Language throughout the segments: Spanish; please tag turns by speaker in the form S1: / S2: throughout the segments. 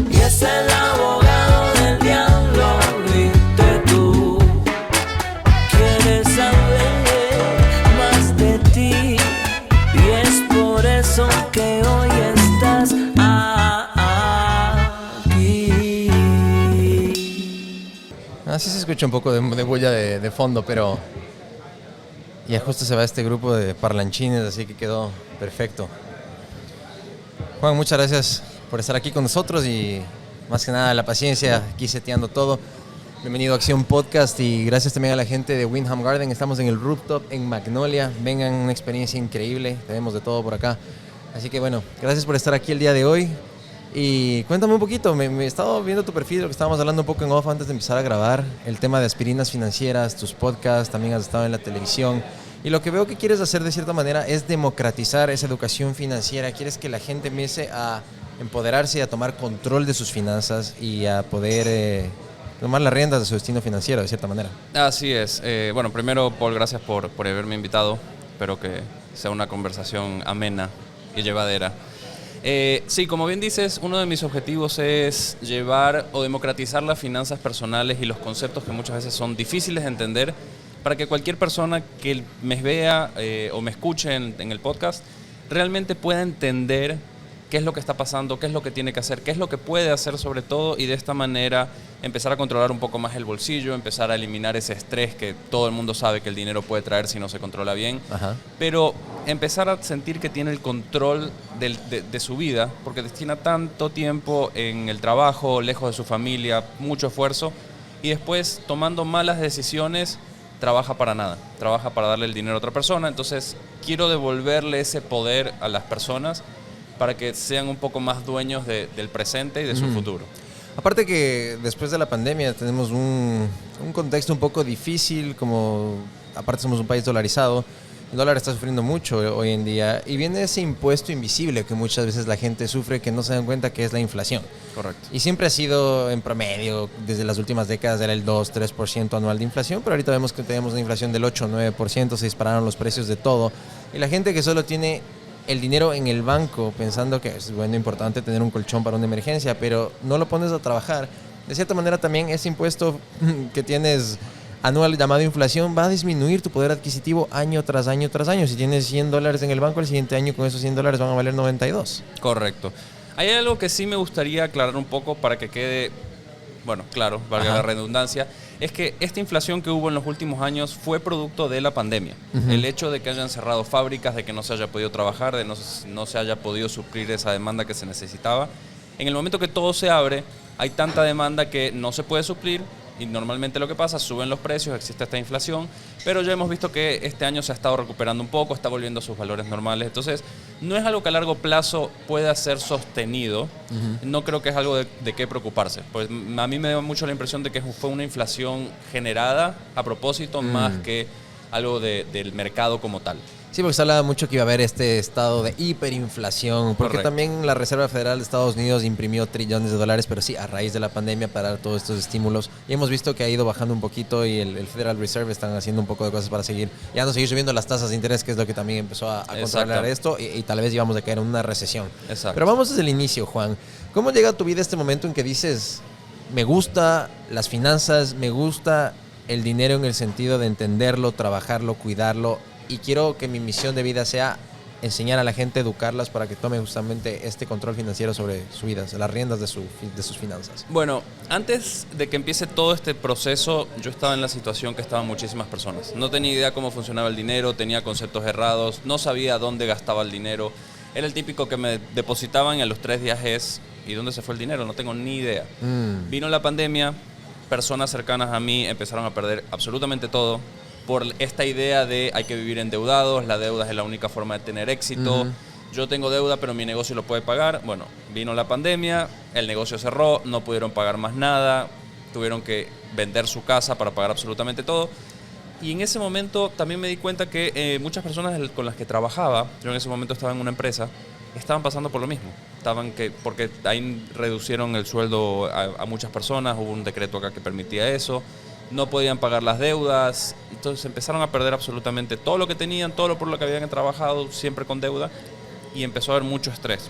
S1: y es el abogado del diablo. Viste tú, quieres saber más de ti, y es por eso que hoy estás aquí.
S2: Así se escucha un poco de bulla de fondo, pero ya justo se va este grupo de parlanchines, así que quedó perfecto. Juan, muchas gracias por estar aquí con nosotros y más que nada la paciencia aquí seteando todo. Bienvenido a Acción Podcast y gracias también a la gente de Wyndham Garden. Estamos en el rooftop en Magnolia. Vengan, una experiencia increíble. Tenemos de todo por acá. Así que bueno, gracias por estar aquí el día de hoy. Y cuéntame un poquito, me he estado viendo tu perfil, lo que estábamos hablando un poco en off antes de empezar a grabar, el tema de aspirinas financieras, tus podcasts, también has estado en la televisión. Y lo que veo que quieres hacer de cierta manera es democratizar esa educación financiera. Quieres que la gente empiece a empoderarse y a tomar control de sus finanzas y a poder tomar las riendas de su destino financiero de cierta manera.
S3: Así es. Bueno, primero, Paul, gracias por haberme invitado. Espero que sea una conversación amena y llevadera. Sí, como bien dices, uno de mis objetivos es llevar o democratizar las finanzas personales y los conceptos que muchas veces son difíciles de entender para que cualquier persona que me vea o me escuche en el podcast realmente pueda entender qué es lo que está pasando, qué es lo que tiene que hacer, qué es lo que puede hacer sobre todo, y de esta manera empezar a controlar un poco más el bolsillo, empezar a eliminar ese estrés que todo el mundo sabe que el dinero puede traer si no se controla bien.
S2: Ajá.
S3: Pero empezar a sentir que tiene el control de su vida, porque destina tanto tiempo en el trabajo, lejos de su familia, mucho esfuerzo, y después tomando malas decisiones trabaja para nada, trabaja para darle el dinero a otra persona. Entonces quiero devolverle ese poder a las personas para que sean un poco más dueños del presente y de su futuro.
S2: Aparte que después de la pandemia tenemos un contexto un poco difícil, como aparte somos un país dolarizado, el dólar está sufriendo mucho hoy en día y viene ese impuesto invisible que muchas veces la gente sufre, que no se dan cuenta que es la inflación.
S3: Correcto.
S2: Y siempre ha sido en promedio, desde las últimas décadas era el 2-3% anual de inflación, pero ahorita vemos que tenemos una inflación del 8-9%, se dispararon los precios de todo. Y la gente que solo tiene el dinero en el banco pensando que es bueno, importante tener un colchón para una emergencia, pero no lo pones a trabajar, de cierta manera también ese impuesto que tienes anual llamado inflación va a disminuir tu poder adquisitivo año tras año tras año. Si tienes $100 en el banco, el siguiente año con esos $100 van a valer 92.
S3: Correcto. Hay algo que sí me gustaría aclarar un poco para que quede, bueno, claro, valga la redundancia, es que esta inflación que hubo en los últimos años fue producto de la pandemia. El hecho de que hayan cerrado fábricas, de que no se haya podido trabajar, de no se haya podido suplir esa demanda que se necesitaba. En el momento que todo se abre, hay tanta demanda que no se puede suplir y normalmente lo que pasa, suben los precios, existe esta inflación, pero ya hemos visto que este año se ha estado recuperando un poco, está volviendo a sus valores normales. Entonces, no es algo que a largo plazo pueda ser sostenido. No creo que es algo de qué preocuparse. Pues a mí me da mucho la impresión de que fue una inflación generada a propósito más que algo del mercado como tal.
S2: Sí, porque se hablaba mucho que iba a haber este estado de hiperinflación, porque
S3: Correcto.
S2: también la Reserva Federal de Estados Unidos imprimió trillones de dólares, pero sí, a raíz de la pandemia para dar todos estos estímulos. Y hemos visto que ha ido bajando un poquito y el Federal Reserve están haciendo un poco de cosas para seguir subiendo las tasas de interés, que es lo que también empezó a controlar esto, y tal vez íbamos a caer en una recesión.
S3: Exacto.
S2: Pero vamos desde el inicio, Juan. ¿Cómo llega a tu vida este momento en que dices, me gusta las finanzas, me gusta el dinero en el sentido de entenderlo, trabajarlo, cuidarlo, y quiero que mi misión de vida sea enseñar a la gente, educarlas para que tome justamente este control financiero sobre su vida, las riendas de sus finanzas?
S3: Bueno, antes de que empiece todo este proceso, yo estaba en la situación que estaban muchísimas personas. No tenía idea cómo funcionaba el dinero, tenía conceptos errados, no sabía dónde gastaba el dinero. Era el típico que me depositaban y a los 3 días es, ¿y dónde se fue el dinero? No tengo ni idea. Vino la pandemia, personas cercanas a mí empezaron a perder absolutamente todo por esta idea de hay que vivir endeudados, la deuda es la única forma de tener éxito. Yo tengo deuda, pero mi negocio lo puede pagar. Bueno, vino la pandemia, el negocio cerró, no pudieron pagar más nada, tuvieron que vender su casa para pagar absolutamente todo. Y en ese momento también me di cuenta que muchas personas con las que trabajaba, yo en ese momento estaba en una empresa, estaban pasando por lo mismo. Porque ahí reducieron el sueldo a muchas personas, hubo un decreto acá que permitía eso, no podían pagar las deudas, entonces empezaron a perder absolutamente todo lo que tenían, todo lo por lo que habían trabajado, siempre con deuda, y empezó a haber mucho estrés.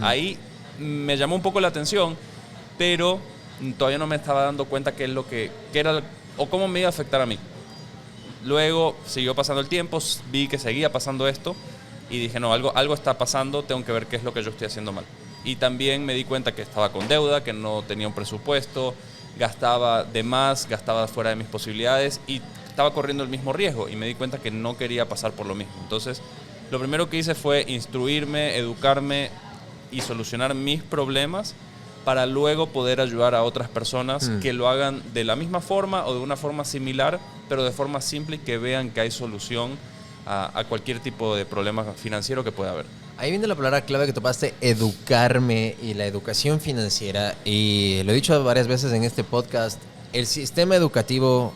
S3: Ahí me llamó un poco la atención, pero todavía no me estaba dando cuenta qué es lo que era o cómo me iba a afectar a mí. Luego siguió pasando el tiempo, vi que seguía pasando esto y dije, no, algo está pasando, tengo que ver qué es lo que yo estoy haciendo mal. Y también me di cuenta que estaba con deuda, que no tenía un presupuesto, gastaba de más, gastaba fuera de mis posibilidades y estaba corriendo el mismo riesgo y me di cuenta que no quería pasar por lo mismo. Entonces, lo primero que hice fue instruirme, educarme y solucionar mis problemas para luego poder ayudar a otras personas que lo hagan de la misma forma o de una forma similar, pero de forma simple y que vean que hay solución a cualquier tipo de problema financiero que pueda haber.
S2: Ahí viene la palabra clave que topaste, educarme y la educación financiera. Y lo he dicho varias veces en este podcast, el sistema educativo,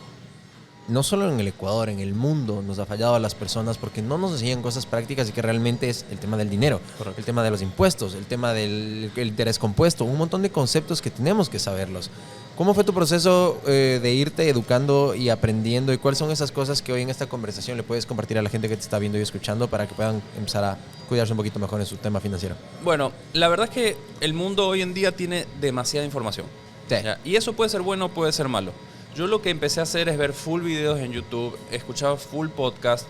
S2: no solo en el Ecuador, en el mundo, nos ha fallado a las personas porque no nos enseñan cosas prácticas y que realmente es el tema del dinero,
S3: Correcto.
S2: el tema de los impuestos, el tema del interés compuesto, un montón de conceptos que tenemos que saberlos. ¿Cómo fue tu proceso de irte educando y aprendiendo? ¿Y cuáles son esas cosas que hoy en esta conversación le puedes compartir a la gente que te está viendo y escuchando para que puedan empezar a cuidarse un poquito mejor en su tema financiero?
S3: Bueno, la verdad es que el mundo hoy en día tiene demasiada información.
S2: Sí.
S3: ¿Ya? Y eso puede ser bueno o puede ser malo. Yo lo que empecé a hacer es ver full videos en YouTube, escuchaba full podcast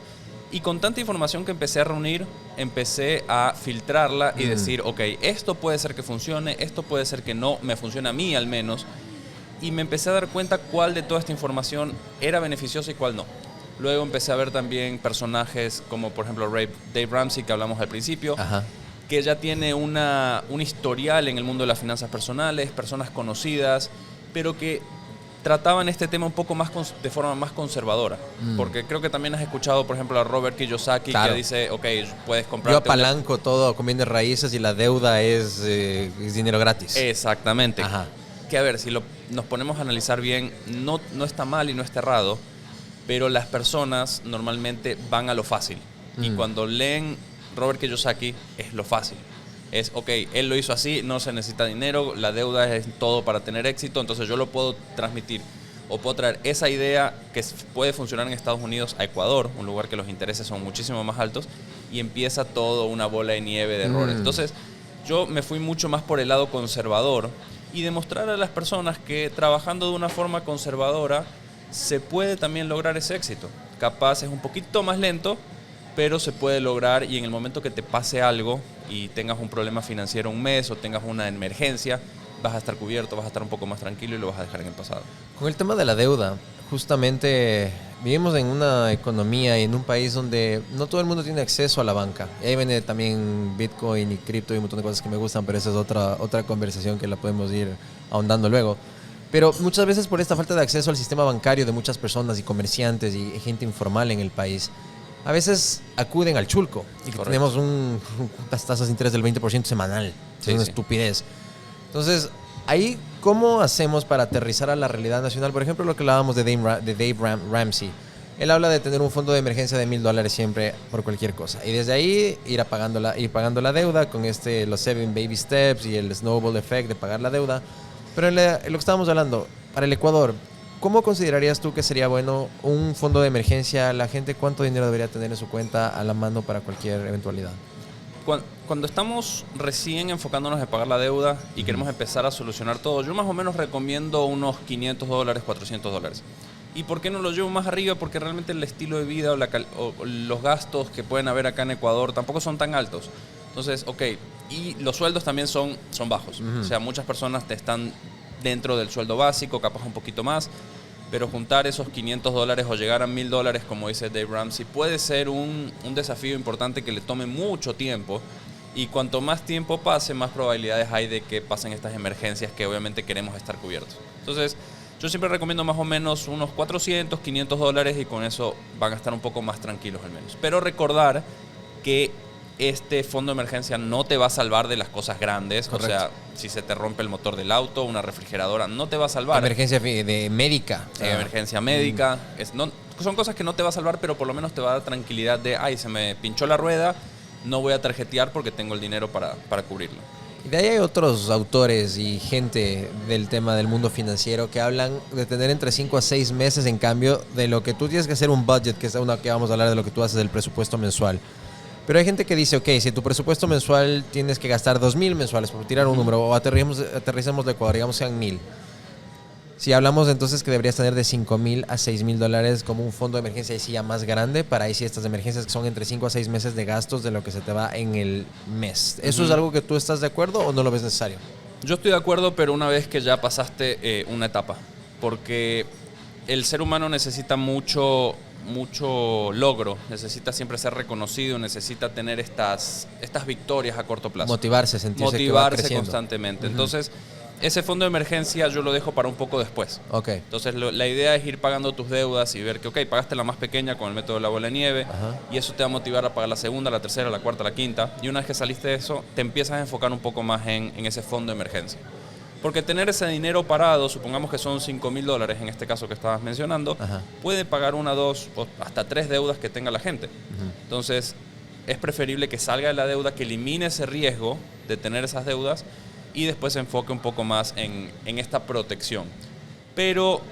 S3: y con tanta información que empecé a reunir, empecé a filtrarla y decir, ok, esto puede ser que funcione, esto puede ser que no, me funciona a mí al menos. Y me empecé a dar cuenta cuál de toda esta información era beneficiosa y cuál no. Luego empecé a ver también personajes como por ejemplo Dave Ramsey, que hablamos al principio,
S2: Ajá.
S3: que ya tiene un historial en el mundo de las finanzas personales, personas conocidas, pero que trataban este tema un poco más de forma más conservadora. Porque creo que también has escuchado, por ejemplo, a Robert Kiyosaki,
S2: Claro.
S3: que dice, ok, puedes comprar...
S2: Yo apalanco todo con bienes raíces y la deuda es dinero gratis.
S3: Exactamente.
S2: Ajá.
S3: Que a ver, si nos ponemos a analizar bien, no está mal y no está errado, pero las personas normalmente van a lo fácil. Y cuando leen Robert Kiyosaki, es lo fácil. Es, ok, él lo hizo así, no se necesita dinero, la deuda es todo para tener éxito, entonces yo lo puedo transmitir o puedo traer esa idea que puede funcionar en Estados Unidos a Ecuador, un lugar que los intereses son muchísimo más altos, y empieza todo una bola de nieve de errores. Entonces, yo me fui mucho más por el lado conservador y demostrar a las personas que trabajando de una forma conservadora se puede también lograr ese éxito. Capaz es un poquito más lento, pero se puede lograr y en el momento que te pase algo y tengas un problema financiero un mes o tengas una emergencia, vas a estar cubierto, vas a estar un poco más tranquilo y lo vas a dejar en el pasado.
S2: Con el tema de la deuda, justamente vivimos en una economía y en un país donde no todo el mundo tiene acceso a la banca. Y ahí viene también Bitcoin y cripto y un montón de cosas que me gustan, pero esa es otra conversación que la podemos ir ahondando luego. Pero muchas veces por esta falta de acceso al sistema bancario de muchas personas y comerciantes y gente informal en el país, a veces acuden al chulco y que
S3: Correcto.
S2: tenemos unas tasas de interés del 20% semanal.
S3: Sí,
S2: Es una
S3: sí.
S2: estupidez. Entonces, ahí, ¿cómo hacemos para aterrizar a la realidad nacional? Por ejemplo, lo que hablábamos de Dave Ramsey. Él habla de tener un fondo de emergencia de $1,000 siempre por cualquier cosa. Y desde ahí ir pagando la deuda con los 7 baby steps y el snowball effect de pagar la deuda. Pero en lo que estábamos hablando, para el Ecuador, ¿cómo considerarías tú que sería bueno un fondo de emergencia? ¿La gente cuánto dinero debería tener en su cuenta a la mano para cualquier eventualidad?
S3: Cuando estamos recién enfocándonos en pagar la deuda y queremos empezar a solucionar todo, yo más o menos recomiendo unos $500, $400. ¿Y por qué no lo llevo más arriba? Porque realmente el estilo de vida o los gastos que pueden haber acá en Ecuador tampoco son tan altos. Entonces, ok, y los sueldos también son bajos. O sea, muchas personas están dentro del sueldo básico, capaz un poquito más, pero juntar esos $500 o llegar a $1,000, como dice Dave Ramsey, puede ser un desafío importante que le tome mucho tiempo. Y cuanto más tiempo pase, más probabilidades hay de que pasen estas emergencias que obviamente queremos estar cubiertos. Entonces, yo siempre recomiendo más o menos unos $400, $500 y con eso van a estar un poco más tranquilos al menos. Pero recordar que este fondo de emergencia no te va a salvar de las cosas grandes.
S2: Correcto.
S3: O sea, si se te rompe el motor del auto, una refrigeradora, no te va a salvar.
S2: Emergencia de médica.
S3: Emergencia médica. Son cosas que no te va a salvar, pero por lo menos te va a dar tranquilidad de, ay, se me pinchó la rueda, no voy a tarjetear porque tengo el dinero para cubrirlo.
S2: Y de ahí hay otros autores y gente del tema del mundo financiero que hablan de tener entre 5 a 6 meses en cambio de lo que tú tienes que hacer un budget, que es una que vamos a hablar de lo que tú haces del presupuesto mensual. Pero hay gente que dice, ok, si tu presupuesto mensual tienes que gastar 2,000 mensuales, por tirar un número, o aterricemos de Ecuador, digamos sean 1,000. Si hablamos entonces que deberías tener de 5,000 a 6,000 dólares como un fondo de emergencia, ahí sí ya más grande, para ahí sí estas emergencias que son entre 5 a 6 meses de gastos de lo que se te va en el mes. ¿Eso es algo que tú estás de acuerdo o no lo ves necesario?
S3: Yo estoy de acuerdo, pero una vez que ya pasaste una etapa, porque el ser humano necesita mucho logro, necesita siempre ser reconocido, necesita tener estas victorias a corto plazo.
S2: Motivarse, sentirse que va
S3: Motivarse
S2: creciendo.
S3: constantemente. Entonces, ese fondo de emergencia yo lo dejo para un poco después.
S2: Ok.
S3: Entonces, la idea es ir pagando tus deudas y ver que, ok, pagaste la más pequeña con el método de la bola de nieve, y eso te va a motivar a pagar la segunda, la tercera, la cuarta, la quinta. Y una vez que saliste de eso, te empiezas a enfocar un poco más en ese fondo de emergencia. Porque tener ese dinero parado, supongamos que son 5,000 dólares en este caso que estabas mencionando, puede pagar 1, 2 o hasta 3 deudas que tenga la gente. Entonces, es preferible que salga de la deuda, que elimine ese riesgo de tener esas deudas y después se enfoque un poco más en esta protección. Pero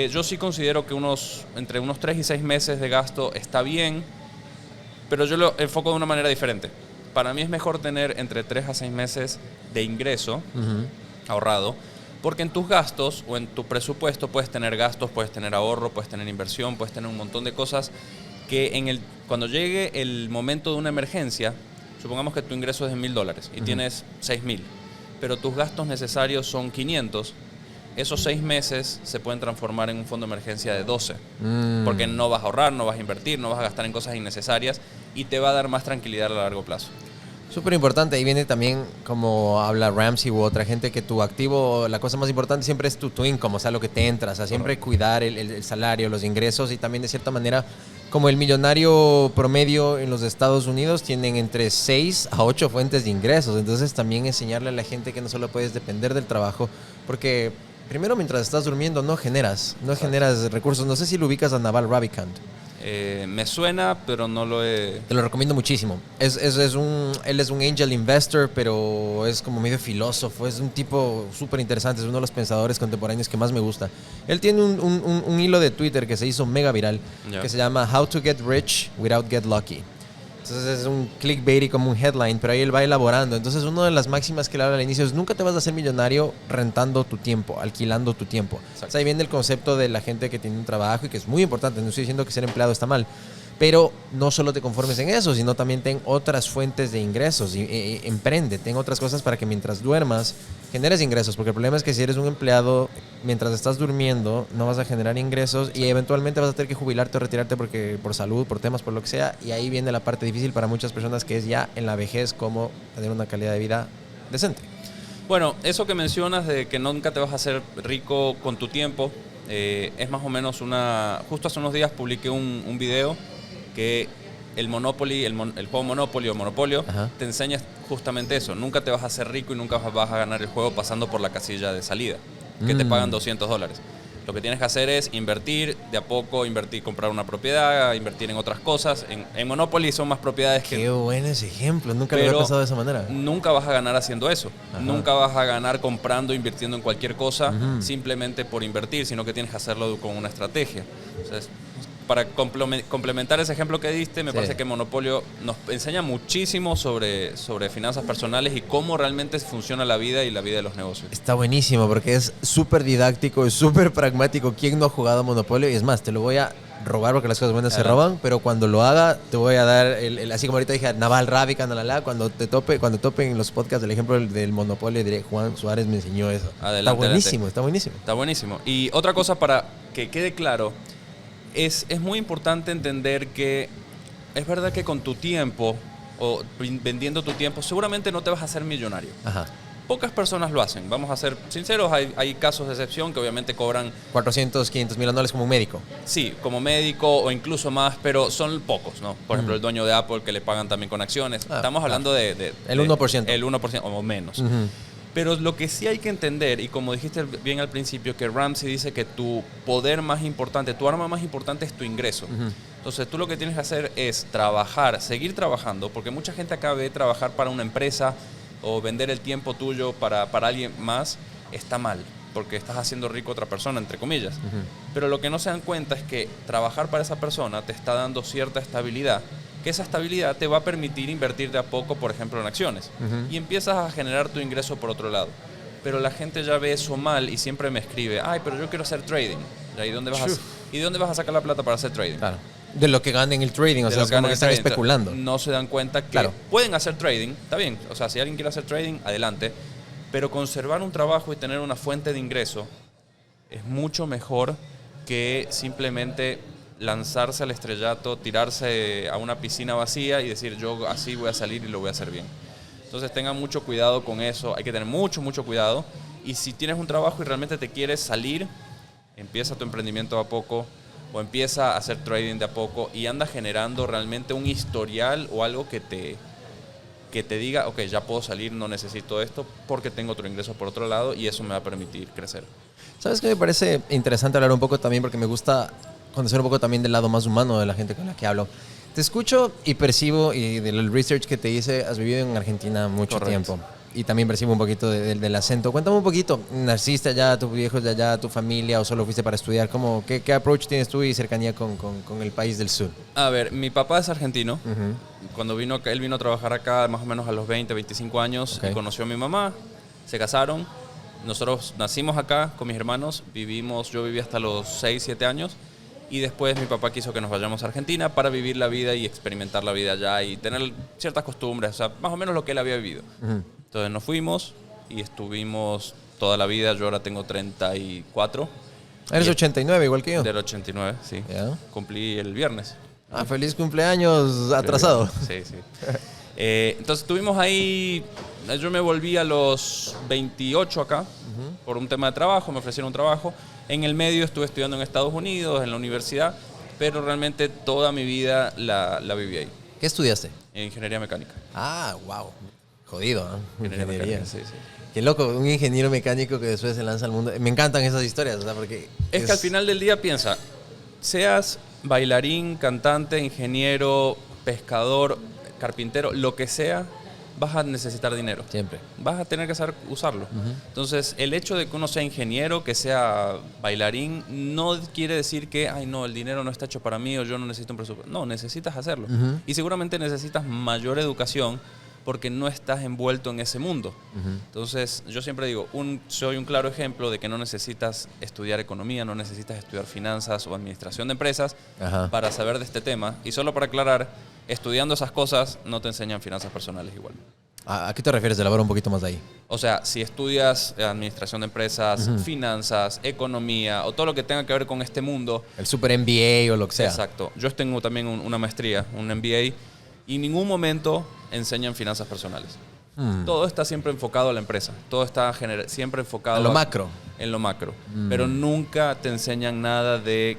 S3: yo sí considero que entre unos 3 y 6 meses de gasto está bien, pero yo lo enfoco de una manera diferente. Para mí es mejor tener entre 3 a 6 meses de ingreso ahorrado, porque en tus gastos o en tu presupuesto puedes tener gastos, puedes tener ahorro, puedes tener inversión, puedes tener un montón de cosas que cuando llegue el momento de una emergencia, supongamos que tu ingreso es de 1,000 dólares y tienes 6,000, pero tus gastos necesarios son 500, esos 6 meses se pueden transformar en un fondo de emergencia de 12, porque no vas a ahorrar, no vas a invertir, no vas a gastar en cosas innecesarias y te va a dar más tranquilidad a largo plazo.
S2: Súper importante. Ahí viene también, como habla Ramsey u otra gente, que tu activo, la cosa más importante siempre es tu income, o sea, lo que te entra. O sea, siempre cuidar el salario, los ingresos, y también de cierta manera, como el millonario promedio en los Estados Unidos, tienen entre 6 a 8 fuentes de ingresos. Entonces también enseñarle a la gente que no solo puedes depender del trabajo, porque primero mientras estás durmiendo no generas recursos. No sé si lo ubicas a Naval Ravikant.
S3: Me suena, pero no lo he...
S2: Te lo recomiendo muchísimo. Él es un angel investor, pero es como medio filósofo. Es un tipo súper interesante. Es uno de los pensadores contemporáneos que más me gusta. Él tiene un hilo de Twitter que se hizo mega viral, que se llama How to Get Rich Without Get Lucky. Entonces es un clickbait y como un headline, pero ahí él va elaborando. Entonces una de las máximas que le habla al inicio es: nunca te vas a hacer millonario rentando tu tiempo, alquilando tu tiempo. O sea, ahí viene el concepto de la gente que tiene un trabajo y que es muy importante. No estoy diciendo que ser empleado está mal, pero no solo te conformes en eso, sino también ten otras fuentes de ingresos y emprende, ten otras cosas para que mientras duermas generes ingresos, porque el problema es que si eres un empleado mientras estás durmiendo no vas a generar ingresos y eventualmente vas a tener que jubilarte o retirarte porque por salud, por temas, por lo que sea, y ahí viene la parte difícil para muchas personas, que es ya en la vejez cómo tener una calidad de vida decente.
S3: Bueno, eso que mencionas de que nunca te vas a hacer rico con tu tiempo, es más o menos justo hace unos días publiqué un video que el Monopoly, el juego Monopoly o Monopolio, te enseña justamente eso. Nunca te vas a hacer rico y nunca vas a ganar el juego pasando por la casilla de salida, que te pagan $200. Lo que tienes que hacer es invertir de a poco, comprar una propiedad, invertir en otras cosas. En Monopoly son más propiedades que...
S2: Qué buen ese ejemplo, nunca lo había pensado de esa manera.
S3: Nunca vas a ganar haciendo eso. Nunca vas a ganar comprando, invirtiendo en cualquier cosa simplemente por invertir, sino que tienes que hacerlo con una estrategia. Entonces, para complementar ese ejemplo que diste, me parece que Monopolio nos enseña muchísimo sobre finanzas personales y cómo realmente funciona la vida y la vida de los negocios.
S2: Está buenísimo porque es súper didáctico, es súper pragmático. ¿Quién no ha jugado Monopolio? Y es más, te lo voy a robar porque las cosas buenas se roban, pero cuando lo haga te voy a dar, así como ahorita dije, Naval Ravikant, cuando tope en los podcasts el ejemplo del Monopolio, diré: Juan Suárez me enseñó eso.
S3: Adelante,
S2: está buenísimo.
S3: Está buenísimo. Y otra cosa para que quede claro, es muy importante entender que es verdad que con tu tiempo o vendiendo tu tiempo seguramente no te vas a hacer millonario. Pocas personas lo hacen, vamos a ser sinceros, hay casos de excepción que obviamente cobran
S2: 400, 500 mil anuales como un médico.
S3: Sí, como médico o incluso más, pero son pocos, ¿no? Por ejemplo, el dueño de Apple, que le pagan también con acciones. Estamos hablando de
S2: el 1%.
S3: El 1% o menos. Pero lo que sí hay que entender, y como dijiste bien al principio, que Ramsey dice que tu poder más importante, tu arma más importante es tu ingreso. Entonces tú lo que tienes que hacer es trabajar, seguir trabajando, porque mucha gente acá ve trabajar para una empresa o vender el tiempo tuyo para alguien más, está mal, porque estás haciendo rico a otra persona, entre comillas. Pero lo que no se dan cuenta es que trabajar para esa persona te está dando cierta estabilidad que esa estabilidad te va a permitir invertir de a poco, por ejemplo, en acciones. Y empiezas a generar tu ingreso por otro lado. Pero la gente ya ve eso mal y siempre me escribe, ay, pero yo quiero hacer trading. ¿Y dónde vas a sacar la plata para hacer trading?
S2: Claro. De lo que ganan en el trading, o sea, es como que están especulando.
S3: No se dan cuenta que pueden hacer trading, está bien. O sea, si alguien quiere hacer trading, adelante. Pero conservar un trabajo y tener una fuente de ingreso es mucho mejor que simplemente lanzarse al estrellato, tirarse a una piscina vacía y decir yo así voy a salir y lo voy a hacer bien. Entonces tengan mucho cuidado con eso, hay que tener mucho cuidado. Y si tienes un trabajo y realmente te quieres salir, empieza tu emprendimiento de a poco o empieza a hacer trading de a poco y anda generando realmente un historial o algo que te diga, ok, ya puedo salir, no necesito esto porque tengo otro ingreso por otro lado y eso me va a permitir crecer.
S2: ¿Sabes qué? Me parece interesante hablar un poco también porque me gusta conocer un poco también del lado más humano de la gente con la que hablo. Te escucho y percibo, y del research que te hice, has vivido en Argentina mucho tiempo. Y también percibo un poquito del acento. Cuéntame un poquito, ¿naciste allá, tus viejos de allá, tu familia, o solo fuiste para estudiar? ¿Qué approach tienes tú y cercanía con el país del sur?
S3: A ver, mi papá es argentino. Cuando él vino a trabajar acá más o menos a los 20, 25 años, conoció a mi mamá, se casaron. Nosotros nacimos acá con mis hermanos, yo viví hasta los 6, 7 años. Y después mi papá quiso que nos vayamos a Argentina para vivir la vida y experimentar la vida allá y tener ciertas costumbres, o sea, más o menos lo que él había vivido. Entonces nos fuimos y estuvimos toda la vida. Yo ahora tengo 34.
S2: ¿Eres 89 igual que yo?
S3: Del 89, sí.
S2: ¿Ya?
S3: Cumplí el viernes.
S2: Feliz cumpleaños atrasado.
S3: Sí. Entonces estuvimos ahí, yo me volví a los 28 acá por un tema de trabajo, me ofrecieron un trabajo. En el medio estuve estudiando en Estados Unidos, en la universidad, pero realmente toda mi vida la viví ahí.
S2: ¿Qué estudiaste?
S3: En ingeniería mecánica.
S2: Wow. Jodido, ¿no?
S3: Ingeniería mecánica, sí.
S2: Qué loco, un ingeniero mecánico que después se lanza al mundo. Me encantan esas historias, o sea, porque...
S3: Es que al final del día piensa, seas bailarín, cantante, ingeniero, pescador, carpintero, lo que sea, vas a necesitar dinero.
S2: Siempre.
S3: Vas a tener que saber usarlo. Entonces, el hecho de que uno sea ingeniero, que sea bailarín, no quiere decir que, ay, no, el dinero no está hecho para mí o yo no necesito un presupuesto. No, necesitas hacerlo. Y seguramente necesitas mayor educación porque no estás envuelto en ese mundo. Entonces, yo siempre digo, soy un claro ejemplo de que no necesitas estudiar economía, no necesitas estudiar finanzas o administración de empresas para saber de este tema. Y solo para aclarar, estudiando esas cosas no te enseñan finanzas personales igual.
S2: ¿A qué te refieres? Elabora un poquito más de ahí.
S3: O sea, si estudias administración de empresas, finanzas, economía o todo lo que tenga que ver con este mundo.
S2: El super MBA o lo que sea.
S3: Exacto. Yo tengo también una maestría, un MBA, y en ningún momento enseñan finanzas personales. Todo está siempre enfocado a la empresa. Todo está siempre enfocado
S2: en lo macro.
S3: En lo macro. Pero nunca te enseñan nada de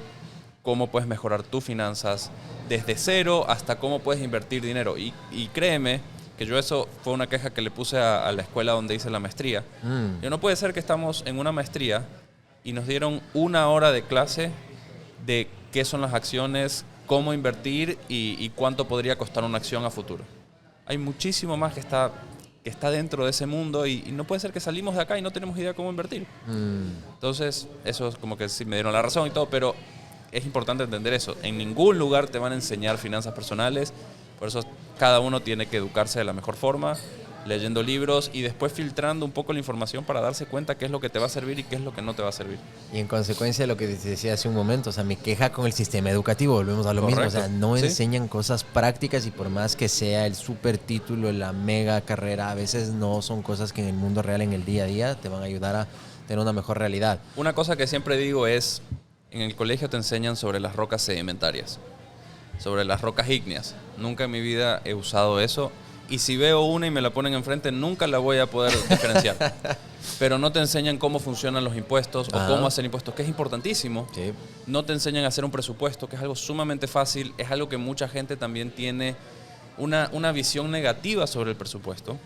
S3: cómo puedes mejorar tus finanzas desde cero hasta cómo puedes invertir dinero. Y créeme que eso fue una queja que le puse a la escuela donde hice la maestría. No puede ser que estamos en una maestría y nos dieron 1 hora de clase de qué son las acciones, cómo invertir y cuánto podría costar una acción a futuro. Hay muchísimo más que está dentro de ese mundo y no puede ser que salimos de acá y no tenemos idea cómo invertir. Entonces, eso es como que sí me dieron la razón y todo, pero es importante entender eso. En ningún lugar te van a enseñar finanzas personales, por eso cada uno tiene que educarse de la mejor forma, leyendo libros y después filtrando un poco la información para darse cuenta qué es lo que te va a servir y qué es lo que no te va a servir.
S2: Y en consecuencia de lo que te decía hace un momento, o sea, mi queja con el sistema educativo, volvemos a lo mismo, o sea, no enseñan cosas prácticas y por más que sea el super título, la mega carrera, a veces no son cosas que en el mundo real, en el día a día, te van a ayudar a tener una mejor realidad.
S3: Una cosa que siempre digo es, en el colegio te enseñan sobre las rocas sedimentarias, sobre las rocas ígneas. Nunca en mi vida he usado eso. Y si veo una y me la ponen enfrente, nunca la voy a poder diferenciar. Pero no te enseñan cómo funcionan los impuestos o cómo hacer impuestos, que es importantísimo. Sí. No te enseñan a hacer un presupuesto, que es algo sumamente fácil. Es algo que mucha gente también tiene una visión negativa sobre el presupuesto.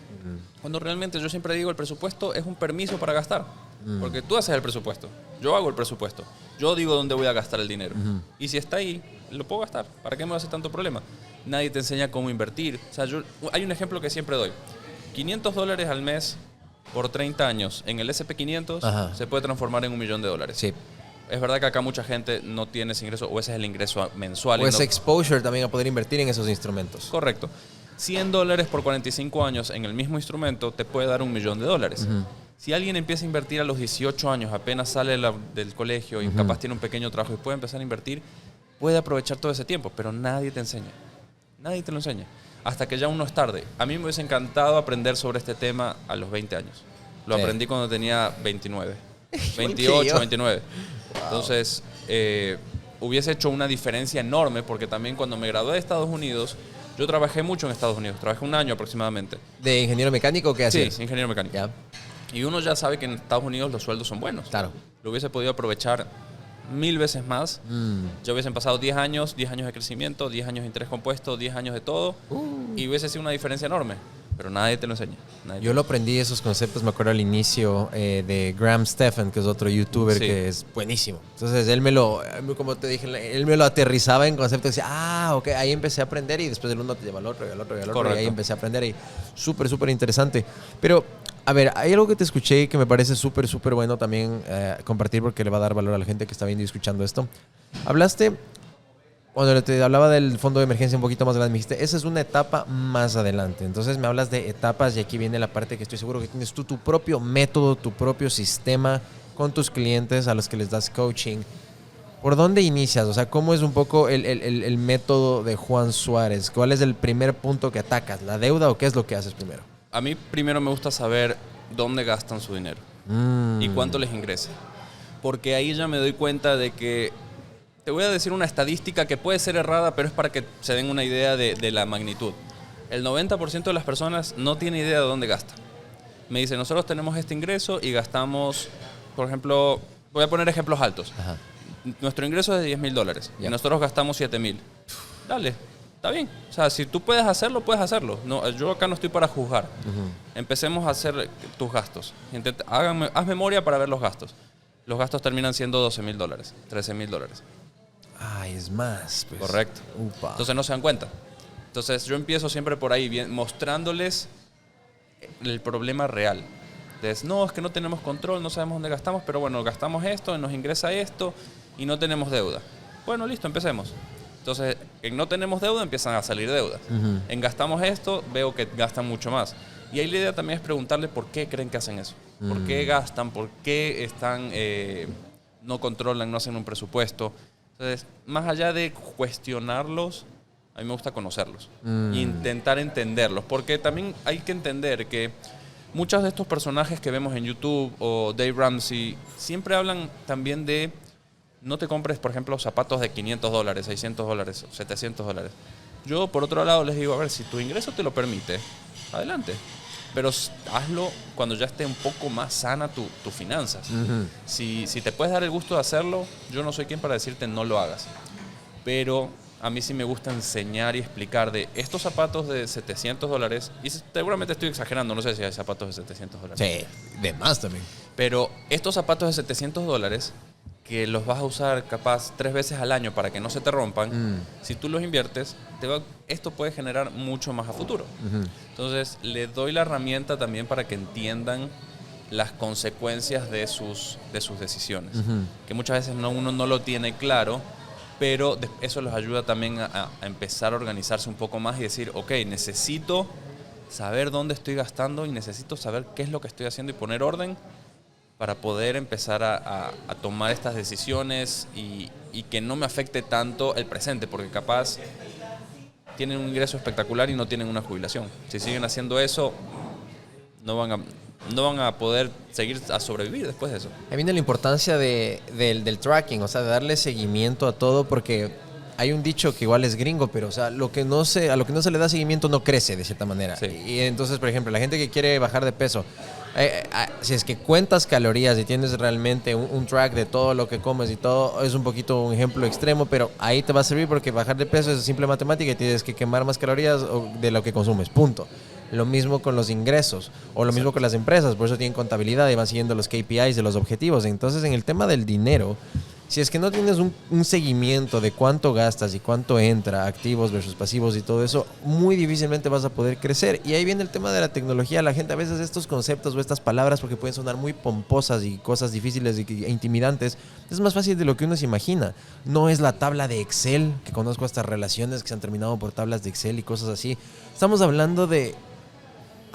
S3: Cuando realmente yo siempre digo, el presupuesto es un permiso para gastar. Porque tú haces el presupuesto, yo hago el presupuesto. Yo digo dónde voy a gastar el dinero. Y si está ahí, lo puedo gastar. ¿Para qué me hace tanto problema? Nadie te enseña cómo invertir. O sea, hay un ejemplo que siempre doy. $500 al mes por 30 años en el S&P 500 se puede transformar en $1.000.000.
S2: Sí.
S3: Es verdad que acá mucha gente no tiene ese ingreso o ese es el ingreso mensual.
S2: O
S3: y
S2: ese
S3: no-
S2: exposure también a poder invertir en esos instrumentos.
S3: Correcto. $100 por 45 años en el mismo instrumento te puede dar $1 millón. Si alguien empieza a invertir a los 18 años, apenas sale del colegio y capaz tiene un pequeño trabajo y puede empezar a invertir, puede aprovechar todo ese tiempo, pero nadie te enseña. Nadie te lo enseña. Hasta que ya uno es tarde. A mí me hubiese encantado aprender sobre este tema a los 20 años. Lo
S2: Sí.
S3: aprendí cuando tenía 29.
S2: Igual que yo.
S3: 28, 29. Entonces, hubiese hecho una diferencia enorme porque también cuando me gradué de Estados Unidos, yo trabajé mucho en Estados Unidos. Trabajé 1 año aproximadamente.
S2: ¿De ingeniero mecánico qué
S3: Sí,
S2: hacías?
S3: ingeniero mecánico.
S2: Ya,
S3: Y uno ya sabe que en Estados Unidos los sueldos son buenos.
S2: claro.
S3: Lo hubiese podido aprovechar 1000 veces más. Ya hubiesen pasado 10 años de crecimiento, 10 años de interés compuesto, 10 años de todo. Y hubiese sido una diferencia enorme. Pero nadie te lo enseña.
S2: Yo lo aprendí esos conceptos, me acuerdo al inicio de Graham Stephan, que es otro youtuber
S3: Sí.
S2: que es buenísimo. Entonces como te dije, él me lo aterrizaba en conceptos y decía, ok, ahí empecé a aprender y después el uno te lleva al otro y al otro y al otro.
S3: Correcto.
S2: Y ahí empecé a aprender y súper, súper interesante. Pero, a ver, hay algo que te escuché que me parece súper, súper bueno también compartir porque le va a dar valor a la gente que está viendo y escuchando esto. Hablaste... Cuando te hablaba del fondo de emergencia un poquito más grande, me dijiste, esa es una etapa más adelante. Entonces me hablas de etapas y aquí viene la parte que estoy seguro que tienes tú tu propio método, tu propio sistema con tus clientes a los que les das coaching. ¿Por dónde inicias? O sea, ¿cómo es un poco el método de Juan Suárez? ¿Cuál es el primer punto que atacas? ¿La deuda o qué es lo que haces primero?
S3: A mí primero me gusta saber dónde gastan su dinero y cuánto les ingresa. Porque ahí ya me doy cuenta de que te voy a decir una estadística que puede ser errada, pero es para que se den una idea de la magnitud. El 90% de las personas no tiene idea de dónde gasta. Me dice, nosotros tenemos este ingreso y gastamos, por ejemplo, voy a poner ejemplos altos.
S2: Ajá.
S3: Nuestro ingreso es de $10,000
S2: Ya.
S3: y nosotros gastamos $7,000. Dale, está bien. O sea, si tú puedes hacerlo, puedes hacerlo. No, yo acá no estoy para juzgar. Empecemos a hacer tus gastos. Haz memoria para ver los gastos. Los gastos terminan siendo $12,000, $13,000.
S2: Ay, es más. Pues.
S3: Correcto.
S2: Upa.
S3: Entonces no se dan cuenta. Entonces yo empiezo siempre por ahí, mostrándoles el problema real. Entonces, no, es que no tenemos control, no sabemos dónde gastamos, pero bueno, gastamos esto, nos ingresa esto y no tenemos deuda. Bueno, listo, empecemos. Entonces, en no tenemos deuda empiezan a salir deudas. En gastamos esto, veo que gastan mucho más. Y ahí la idea también es preguntarle por qué creen que hacen eso. ¿Por qué gastan? ¿Por qué están, no controlan, no hacen un presupuesto? Entonces, más allá de cuestionarlos, a mí me gusta conocerlos e intentar entenderlos, porque también hay que entender que muchos de estos personajes que vemos en YouTube o Dave Ramsey siempre hablan también de no te compres, por ejemplo, zapatos de $500, $600, $700. Yo, por otro lado, les digo, a ver, si tu ingreso te lo permite, adelante. Pero hazlo cuando ya esté un poco más sana tus finanzas. Si te puedes dar el gusto de hacerlo, yo no soy quien para decirte no lo hagas. Pero a mí sí me gusta enseñar y explicar de estos zapatos de $700, y seguramente estoy exagerando, no sé si hay zapatos de $700.
S2: Sí, de más también.
S3: Pero estos zapatos de $700 que los vas a usar capaz 3 veces al año para que no se te rompan, si tú los inviertes, esto puede generar mucho más a futuro. Entonces, le doy la herramienta también para que entiendan las consecuencias de sus decisiones. Que muchas veces uno no lo tiene claro, pero eso los ayuda también a empezar a organizarse un poco más y decir, ok, necesito saber dónde estoy gastando y necesito saber qué es lo que estoy haciendo y poner orden para poder empezar a tomar estas decisiones y que no me afecte tanto el presente, porque capaz tienen un ingreso espectacular y no tienen una jubilación. Si siguen haciendo eso, no van a poder seguir a sobrevivir después de eso.
S2: Ahí viene la importancia del tracking, o sea, de darle seguimiento a todo, porque hay un dicho que igual es gringo, pero o sea, a lo que no se le da seguimiento no crece de cierta manera.
S3: Sí.
S2: Y entonces, por ejemplo, la gente que quiere bajar de peso, si es que cuentas calorías y tienes realmente un track de todo lo que comes y todo, es un poquito un ejemplo extremo, pero ahí te va a servir porque bajar de peso es simple matemática y tienes que quemar más calorías de lo que consumes, punto. Lo mismo con los ingresos o lo mismo con las empresas, por eso tienen contabilidad y van siguiendo los KPIs de los objetivos. Entonces, en el tema del dinero, Si es que no tienes un seguimiento de cuánto gastas y cuánto entra, activos versus pasivos y todo eso, muy difícilmente vas a poder crecer. Y ahí viene el tema de la tecnología. La gente a veces estos conceptos o estas palabras, porque pueden sonar muy pomposas y cosas difíciles e intimidantes, es más fácil de lo que uno se imagina. No es la tabla de Excel, que conozco estas relaciones que se han terminado por tablas de Excel y cosas así. Estamos hablando de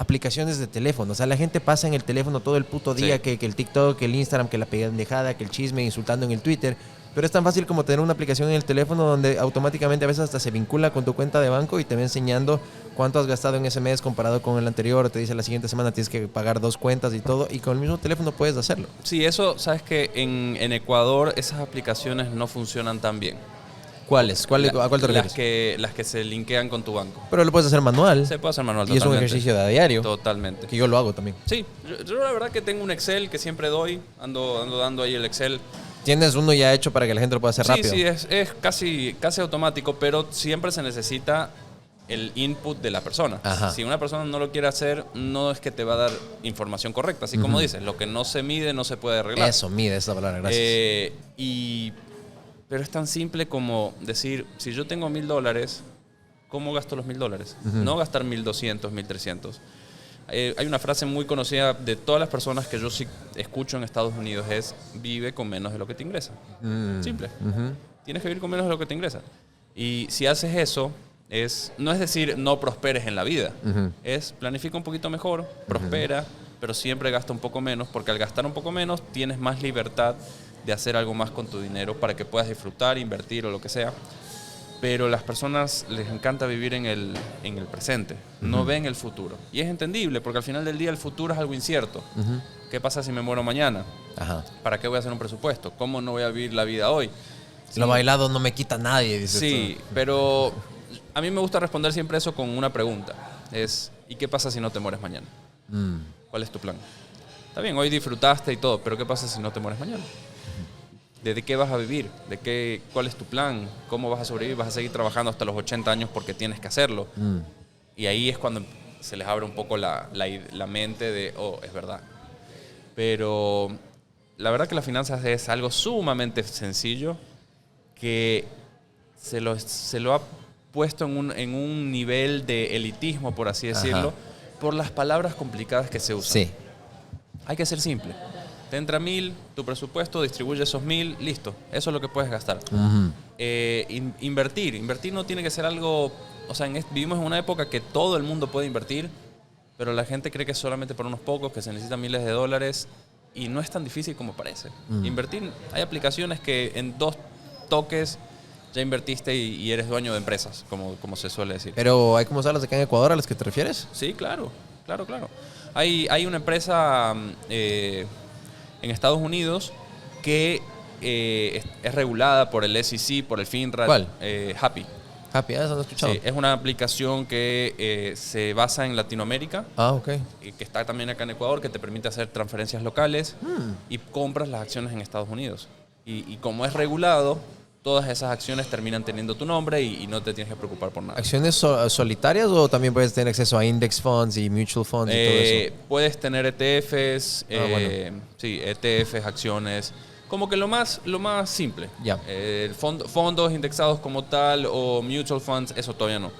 S2: aplicaciones de teléfono. O sea, la gente pasa en el teléfono todo el puto día,
S3: Sí.
S2: que el TikTok, que el Instagram, que la pendejada, que el chisme, insultando en el Twitter. Pero es tan fácil como tener una aplicación en el teléfono donde automáticamente a veces hasta se vincula con tu cuenta de banco y te va enseñando cuánto has gastado en ese mes comparado con el anterior. O te dice la siguiente semana tienes que pagar 2 cuentas y todo. Y con el mismo teléfono puedes hacerlo.
S3: Sí, eso, sabes que en Ecuador esas aplicaciones no funcionan tan bien.
S2: ¿Cuáles? ¿A cuál te refieres?
S3: Las que se linkean con tu banco.
S2: Pero lo puedes hacer manual.
S3: Se puede hacer manual
S2: Y es un
S3: totalmente.
S2: ejercicio de a diario.
S3: Totalmente.
S2: Que yo lo hago también.
S3: Sí, yo la verdad que tengo un Excel que siempre doy, ando dando ahí el Excel.
S2: Tienes uno ya hecho para que la gente lo pueda hacer rápido.
S3: Sí, es casi automático, pero siempre se necesita el input de la persona.
S2: Ajá.
S3: Si una persona no lo quiere hacer, no es que te va a dar información correcta. Así como dices, lo que no se mide no se puede arreglar.
S2: Eso, mide esa palabra, gracias.
S3: Pero es tan simple como decir, si yo tengo $1,000, ¿cómo gasto los $1,000? No gastar 1,200, 1,300. Hay una frase muy conocida de todas las personas que yo sí escucho en Estados Unidos, es vive con menos de lo que te ingresa. Simple. Tienes que vivir con menos de lo que te ingresa. Y si haces eso, no es decir no prosperes en la vida, es planifica un poquito mejor, prospera, pero siempre gasta un poco menos, porque al gastar un poco menos tienes más libertad de hacer algo más con tu dinero para que puedas disfrutar, invertir o lo que sea. Pero las personas les encanta vivir en el presente, no ven el futuro. Y es entendible, porque al final del día el futuro es algo incierto. ¿Qué pasa si me muero mañana?
S2: Ajá.
S3: ¿Para qué voy a hacer un presupuesto? ¿Cómo no voy a vivir la vida hoy?
S2: Lo bailado no me quita nadie, dices
S3: Sí,
S2: tú.
S3: pero a mí me gusta responder siempre eso con una pregunta. ¿Y qué pasa si no te mueres mañana? ¿Cuál es tu plan? Está bien, hoy disfrutaste y todo, pero ¿qué pasa si no te mueres mañana? ¿De qué vas a vivir? ¿Cuál es tu plan? ¿Cómo vas a sobrevivir? ¿Vas a seguir trabajando hasta los 80 años porque tienes que hacerlo? Y ahí es cuando se les abre un poco la mente de, es verdad. Pero la verdad que las finanzas es algo sumamente sencillo que se lo ha puesto en un nivel de elitismo, por así decirlo, por las palabras complicadas que se usan.
S2: Sí.
S3: Hay que ser simple. Te entra 1,000, tu presupuesto, distribuye esos 1,000, listo. Eso es lo que puedes gastar. Invertir no tiene que ser algo... O sea, vivimos en una época que todo el mundo puede invertir, pero la gente cree que es solamente para unos pocos, que se necesitan miles de dólares, y no es tan difícil como parece. Invertir, hay aplicaciones que en 2 toques ya invertiste y eres dueño de empresas, como se suele decir.
S2: Pero hay como salas acá en Ecuador a las que te refieres.
S3: Sí, claro. Hay una empresa en Estados Unidos que es regulada por el SEC, por el FINRA.
S2: ¿Cuál?
S3: Happy.
S2: Happy, eso no he escuchado.
S3: Sí, es una aplicación que se basa en Latinoamérica,
S2: Ok.
S3: y que está también acá en Ecuador, que te permite hacer transferencias locales y compras las acciones en Estados Unidos. Y como es regulado, todas esas acciones terminan teniendo tu nombre y no te tienes que preocupar por nada.
S2: ¿Acciones solitarias o también puedes tener acceso a index funds y mutual funds y todo eso?
S3: Puedes tener ETFs,
S2: Bueno.
S3: sí, ETFs, acciones, como que lo más simple.
S2: Ya.
S3: Fondos indexados como tal o mutual funds, eso todavía no.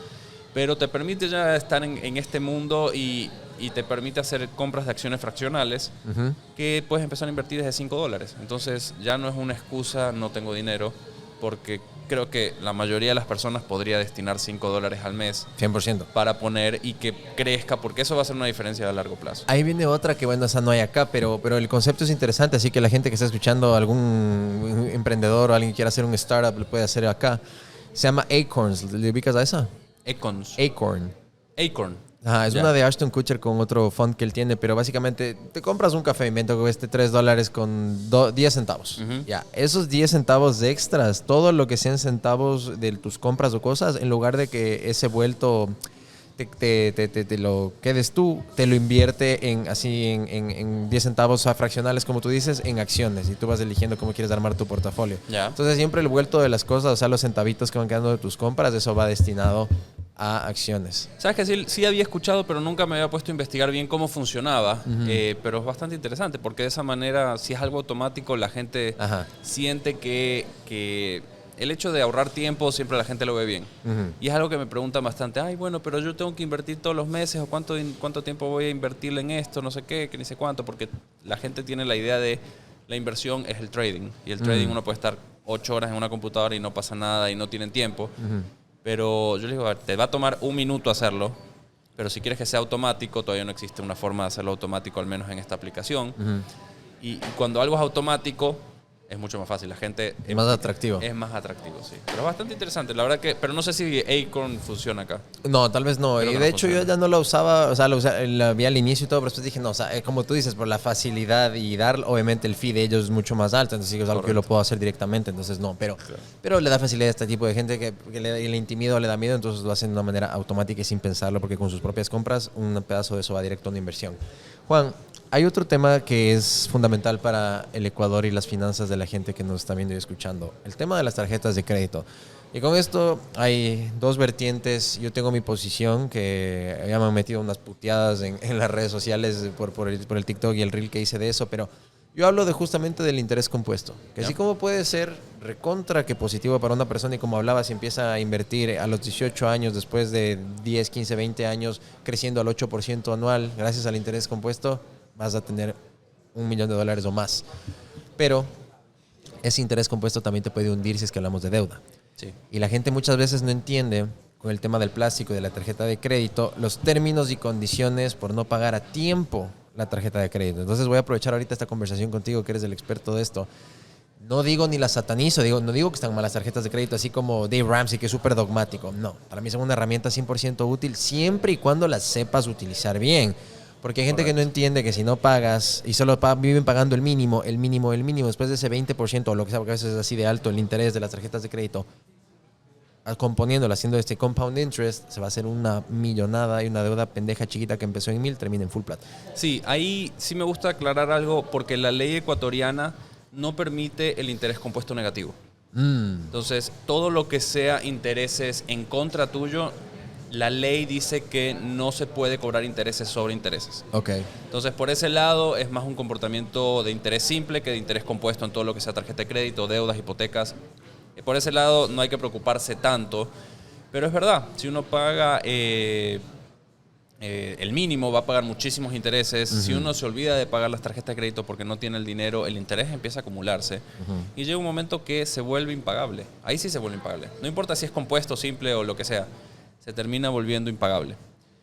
S3: Pero te permite ya estar en este mundo y te permite hacer compras de acciones fraccionales que puedes empezar a invertir desde $5. Entonces ya no es una excusa, no tengo dinero, porque creo que la mayoría de las personas podría destinar $5 al mes
S2: 100%.
S3: para poner y que crezca, porque eso va a ser una diferencia a largo plazo.
S2: Ahí viene otra que, bueno, esa no hay acá, pero el concepto es interesante, así que la gente que está escuchando, algún emprendedor o alguien que quiera hacer un startup, lo puede hacer acá. Se llama Acorns. ¿Le ubicas a esa? Acorn. Ajá, es
S3: Ya.
S2: una de Ashton Kutcher con otro fund que él tiene, pero básicamente te compras un café, invento que cueste $3 con 10 centavos. Ya, esos 10 centavos extras, todo lo que sean centavos de tus compras o cosas, en lugar de que ese vuelto te lo quedes tú, te lo invierte en 10 centavos a fraccionales, como tú dices, en acciones, y tú vas eligiendo cómo quieres armar tu portafolio.
S3: Ya.
S2: Entonces siempre el vuelto de las cosas, o sea, los centavitos que van quedando de tus compras, eso va destinado a acciones.
S3: Sabes que sí había escuchado, pero nunca me había puesto a investigar bien cómo funcionaba. Pero es bastante interesante porque de esa manera, si es algo automático, la gente siente que el hecho de ahorrar tiempo siempre la gente lo ve bien. Y es algo que me preguntan bastante. Ay, bueno, pero yo tengo que invertir todos los meses o cuánto tiempo voy a invertirle en esto, no sé qué, que ni sé cuánto, porque la gente tiene la idea de la inversión es el trading. Y el trading uno puede estar 8 horas en una computadora y no pasa nada y no tienen tiempo. Pero yo les digo, a ver, te va a tomar 1 minuto hacerlo, pero si quieres que sea automático, todavía no existe una forma de hacerlo automático, al menos en esta aplicación. Y cuando algo es automático, es mucho más fácil. La gente...
S2: Es más atractivo.
S3: Es más atractivo, sí. Pero es bastante interesante. La verdad que... Pero no sé si Acorn funciona acá.
S2: No, tal vez no.
S3: Creo
S2: Y
S3: que
S2: de
S3: no
S2: hecho
S3: funciona.
S2: yo ya no la usaba, o sea, la vi al inicio y todo, pero después dije, no, o sea, como tú dices, por la facilidad y dar, obviamente el fee de ellos es mucho más alto, entonces es algo que yo lo puedo hacer directamente, entonces no. Pero le da facilidad a este tipo de gente que le intimida o le da miedo, entonces lo hacen de una manera automática y sin pensarlo, porque con sus propias compras, un pedazo de eso va directo a una inversión. Juan, hay otro tema que es fundamental para el Ecuador y las finanzas de la gente que nos está viendo y escuchando. El tema de las tarjetas de crédito. Y con esto hay dos vertientes. Yo tengo mi posición, que ya me han metido unas puteadas en las redes sociales por el TikTok y el reel que hice de eso, pero yo hablo justamente del interés compuesto. Que así como puede ser recontra que positivo para una persona, y como hablaba, si empieza a invertir a los 18 años, después de 10, 15, 20 años, creciendo al 8% anual, gracias al interés compuesto, vas a tener $1 millón o más. Pero ese interés compuesto también te puede hundir si es que hablamos de deuda.
S3: Sí.
S2: Y la gente muchas veces no entiende, con el tema del plástico y de la tarjeta de crédito, los términos y condiciones por no pagar a tiempo la tarjeta de crédito. Entonces voy a aprovechar ahorita esta conversación contigo, que eres el experto de esto. No digo ni las satanizo, no digo que están mal las tarjetas de crédito, así como Dave Ramsey, que es súper dogmático. No, para mí son una herramienta 100% útil siempre y cuando las sepas utilizar bien. Porque hay gente que no entiende que si no pagas y solo viven pagando el mínimo, después de ese 20% o lo que sea, porque a veces es así de alto el interés de las tarjetas de crédito, componiéndolo, haciendo este compound interest, se va a hacer una millonada y una deuda pendeja chiquita que empezó en 1,000, termina en full plata.
S3: Sí, ahí sí me gusta aclarar algo, porque la ley ecuatoriana no permite el interés compuesto negativo. Entonces, todo lo que sea intereses en contra tuyo, la ley dice que no se puede cobrar intereses sobre intereses.
S2: Ok.
S3: Entonces, por ese lado, es más un comportamiento de interés simple que de interés compuesto en todo lo que sea tarjeta de crédito, deudas, hipotecas. Por ese lado, no hay que preocuparse tanto. Pero es verdad, si uno paga el mínimo, va a pagar muchísimos intereses. Si uno se olvida de pagar las tarjetas de crédito porque no tiene el dinero, el interés empieza a acumularse. Y llega un momento que se vuelve impagable. Ahí sí se vuelve impagable. No importa si es compuesto, simple o lo que sea. Se termina volviendo impagable.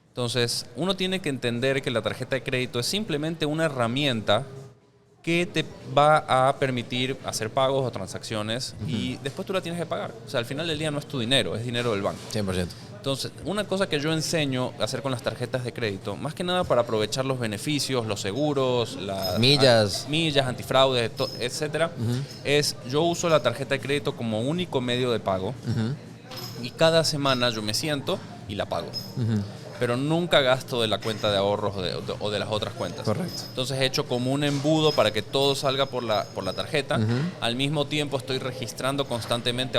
S3: Entonces, uno tiene que entender que la tarjeta de crédito es simplemente una herramienta que te va a permitir hacer pagos o transacciones y después tú la tienes que pagar. O sea, al final del día no es tu dinero, es dinero del banco.
S2: 100%.
S3: Entonces, una cosa que yo enseño a hacer con las tarjetas de crédito, más que nada para aprovechar los beneficios, los seguros, las
S2: millas,
S3: antifraude, etcétera, es yo uso la tarjeta de crédito como único medio de pago. Y cada semana yo me siento y la pago. Pero nunca gasto de la cuenta de ahorros o de las otras cuentas.
S2: Correcto.
S3: Entonces he hecho como un embudo para que todo salga por la tarjeta. Al mismo tiempo estoy registrando constantemente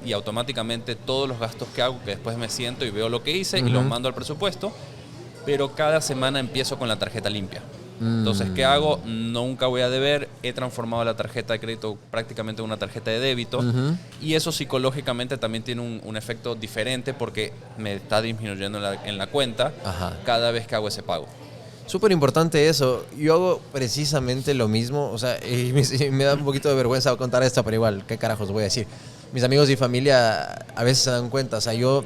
S3: y automáticamente todos los gastos que hago, que después me siento y veo lo que hice y los mando al presupuesto. Pero cada semana empiezo con la tarjeta limpia. Entonces, ¿qué hago? Nunca voy a deber. He transformado la tarjeta de crédito prácticamente en una tarjeta de débito. Y eso psicológicamente también tiene un efecto diferente porque me está disminuyendo en la cuenta cada vez que hago ese pago.
S2: Súper importante eso. Yo hago precisamente lo mismo. O sea, y me da un poquito de vergüenza contar esto, pero igual, ¿qué carajos voy a decir? Mis amigos y familia a veces se dan cuenta. O sea, yo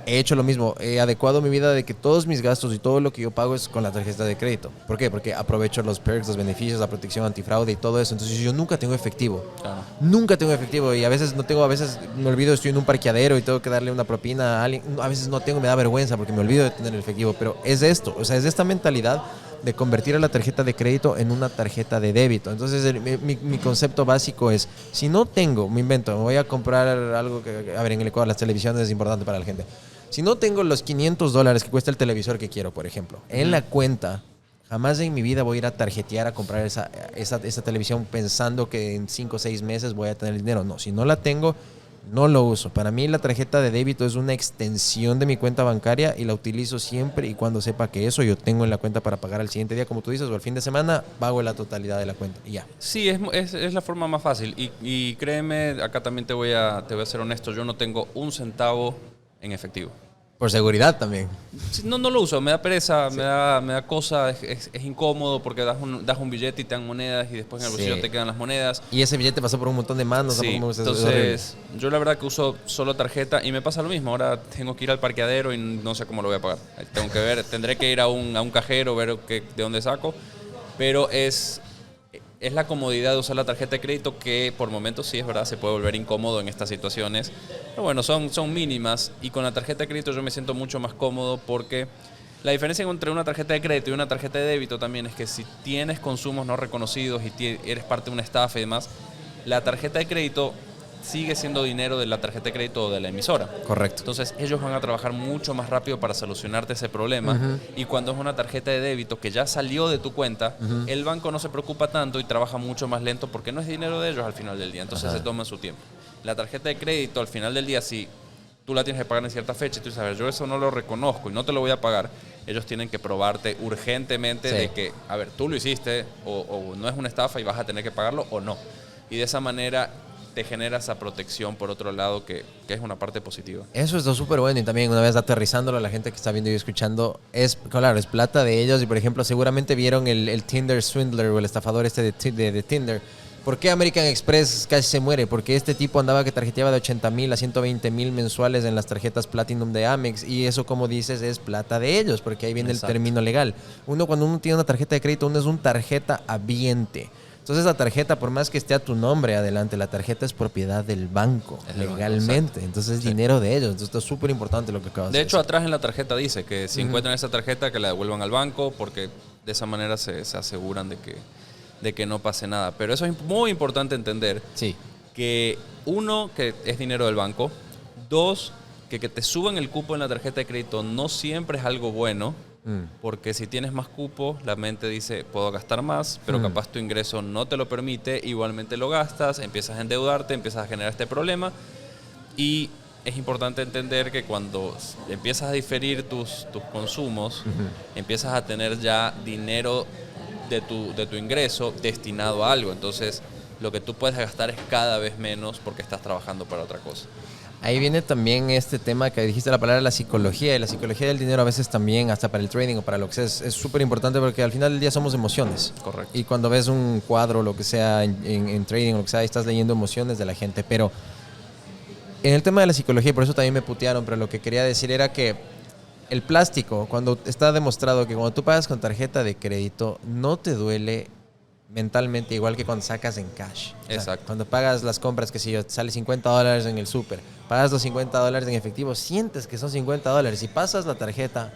S2: he hecho lo mismo, he adecuado mi vida de que todos mis gastos y todo lo que yo pago es con la tarjeta de crédito. ¿Por qué? Porque aprovecho los perks, los beneficios, la protección antifraude y todo eso. Entonces yo nunca tengo efectivo. Claro. Nunca tengo efectivo y a veces no tengo, a veces me olvido, estoy en un parqueadero y tengo que darle una propina a alguien. A veces no tengo, me da vergüenza porque me olvido de tener el efectivo. Pero es esto, o sea, es esta mentalidad de convertir a la tarjeta de crédito en una tarjeta de débito. Entonces mi concepto básico es, si no tengo, me invento, me voy a comprar algo que, a ver, en el Ecuador las televisiones es importante para la gente. Si no tengo los $500 que cuesta el televisor que quiero, por ejemplo, en la cuenta, jamás en mi vida voy a ir a tarjetear a comprar esa televisión pensando que en 5 o 6 meses voy a tener el dinero. No, si no la tengo, No lo uso. Para mí la tarjeta de débito es una extensión de mi cuenta bancaria y la utilizo siempre y cuando sepa que eso yo tengo en la cuenta para pagar al siguiente día, como tú dices, o al fin de semana, pago la totalidad de la cuenta y ya.
S3: Sí, es la forma más fácil. Y créeme, acá también te voy a ser honesto, yo no tengo un centavo en efectivo.
S2: Por seguridad también.
S3: Sí, no lo uso, me da pereza, sí. me da cosa, es incómodo porque das un billete y te dan monedas y después en el bolsillo te quedan las monedas.
S2: Y ese billete pasó por un montón de manos.
S3: Sí, entonces yo la verdad que uso solo tarjeta y me pasa lo mismo. Ahora tengo que ir al parqueadero y no sé cómo lo voy a pagar. Tengo que ver, tendré que ir a un cajero, ver de dónde saco, pero es la comodidad de usar la tarjeta de crédito que por momentos sí es verdad, se puede volver incómodo en estas situaciones. Pero bueno, son mínimas y con la tarjeta de crédito yo me siento mucho más cómodo porque la diferencia entre una tarjeta de crédito y una tarjeta de débito también es que si tienes consumos no reconocidos y eres parte de una estafa y demás, la tarjeta de crédito sigue siendo dinero de la tarjeta de crédito o de la emisora.
S2: Correcto.
S3: Entonces ellos van a trabajar mucho más rápido para solucionarte ese problema. Y cuando es una tarjeta de débito que ya salió de tu cuenta, el banco no se preocupa tanto y trabaja mucho más lento porque no es dinero de ellos al final del día. Entonces se toman su tiempo. La tarjeta de crédito al final del día, si tú la tienes que pagar en cierta fecha y tú dices, a ver, yo eso no lo reconozco y no te lo voy a pagar, ellos tienen que probarte urgentemente de que, a ver, tú lo hiciste o no es una estafa y vas a tener que pagarlo o no. Y de esa manera te genera esa protección por otro lado que es una parte positiva.
S2: Eso está súper bueno y también una vez aterrizándolo a la gente que está viendo y escuchando, claro, es plata de ellos y por ejemplo seguramente vieron el Tinder Swindler o el estafador de Tinder. ¿Por qué American Express casi se muere? Porque este tipo andaba que tarjeteaba de 80,000 a 120,000 mensuales en las tarjetas Platinum de Amex y eso, como dices, es plata de ellos porque ahí viene el término legal. Cuando uno tiene una tarjeta de crédito, uno es un tarjeta habiente. Entonces la tarjeta, por más que esté a tu nombre adelante, la tarjeta es propiedad del banco, legalmente. Entonces es dinero de ellos. Entonces esto es súper importante lo que acabas de decir.
S3: De hecho, atrás en la tarjeta dice que si encuentran esa tarjeta, que la devuelvan al banco, porque de esa manera se aseguran de que no pase nada. Pero eso es muy importante entender.
S2: Sí.
S3: Que uno, que es dinero del banco. Dos, que te suban el cupo en la tarjeta de crédito no siempre es algo bueno. Porque si tienes más cupo, la mente dice, puedo gastar más, pero capaz tu ingreso no te lo permite, igualmente lo gastas, empiezas a endeudarte, empiezas a generar este problema. Y es importante entender que cuando empiezas a diferir tus consumos, empiezas a tener ya dinero de tu ingreso destinado a algo. Entonces, lo que tú puedes gastar es cada vez menos porque estás trabajando para otra cosa.
S2: Ahí viene también este tema que dijiste la palabra la psicología, y la psicología del dinero a veces también, hasta para el trading o para lo que sea, es súper importante porque al final del día somos emociones.
S3: Correcto.
S2: Y cuando ves un cuadro, lo que sea, en trading o lo que sea, estás leyendo emociones de la gente. Pero en el tema de la psicología, y por eso también me putearon, pero lo que quería decir era que el plástico, cuando está demostrado que cuando tú pagas con tarjeta de crédito, no te duele mentalmente igual que cuando sacas en cash.
S3: Exacto.
S2: O sea, cuando pagas las compras, que si yo, te sale $50 en el súper, pagas los $50 en efectivo, sientes que son $50. Si pasas la tarjeta,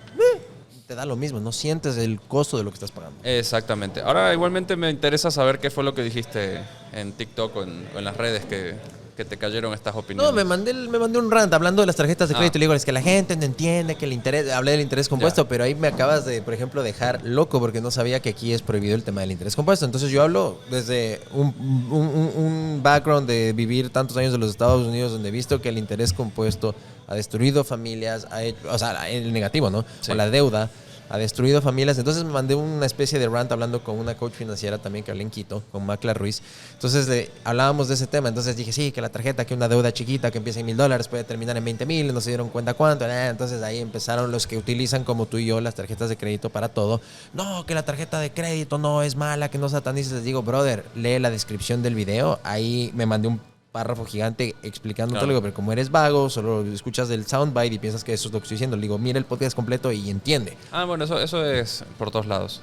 S2: te da lo mismo, no sientes el costo de lo que estás pagando.
S3: Exactamente. Ahora igualmente me interesa saber qué fue lo que dijiste en TikTok o en las redes que te cayeron estas opiniones.
S2: No, me mandé un rant hablando de las tarjetas de crédito. Le digo, es que la gente no entiende que el interés, hablé del interés compuesto, pero ahí me acabas de, por ejemplo, dejar loco porque no sabía que aquí es prohibido el tema del interés compuesto. Entonces yo hablo desde un background de vivir tantos años en los Estados Unidos donde he visto que el interés compuesto ha destruido familias, o sea, el negativo, ¿no? Sí. O la deuda ha destruido familias. Entonces me mandé una especie de rant hablando con una coach financiera también que hablé en Quito, con Macla Ruiz. Entonces hablábamos de ese tema. Entonces dije, sí, que la tarjeta, que una deuda chiquita que empieza en $1,000 puede terminar en 20,000, no se dieron cuenta cuánto. Entonces ahí empezaron los que utilizan como tú y yo las tarjetas de crédito para todo. No, que la tarjeta de crédito no es mala, que no satanices. Les digo, brother, lee la descripción del video. Ahí me mandé un párrafo gigante explicando todo, pero como eres vago, solo escuchas del soundbite y piensas que eso es lo que estoy diciendo. Le digo, mira el podcast completo y entiende.
S3: Bueno, eso es por todos lados.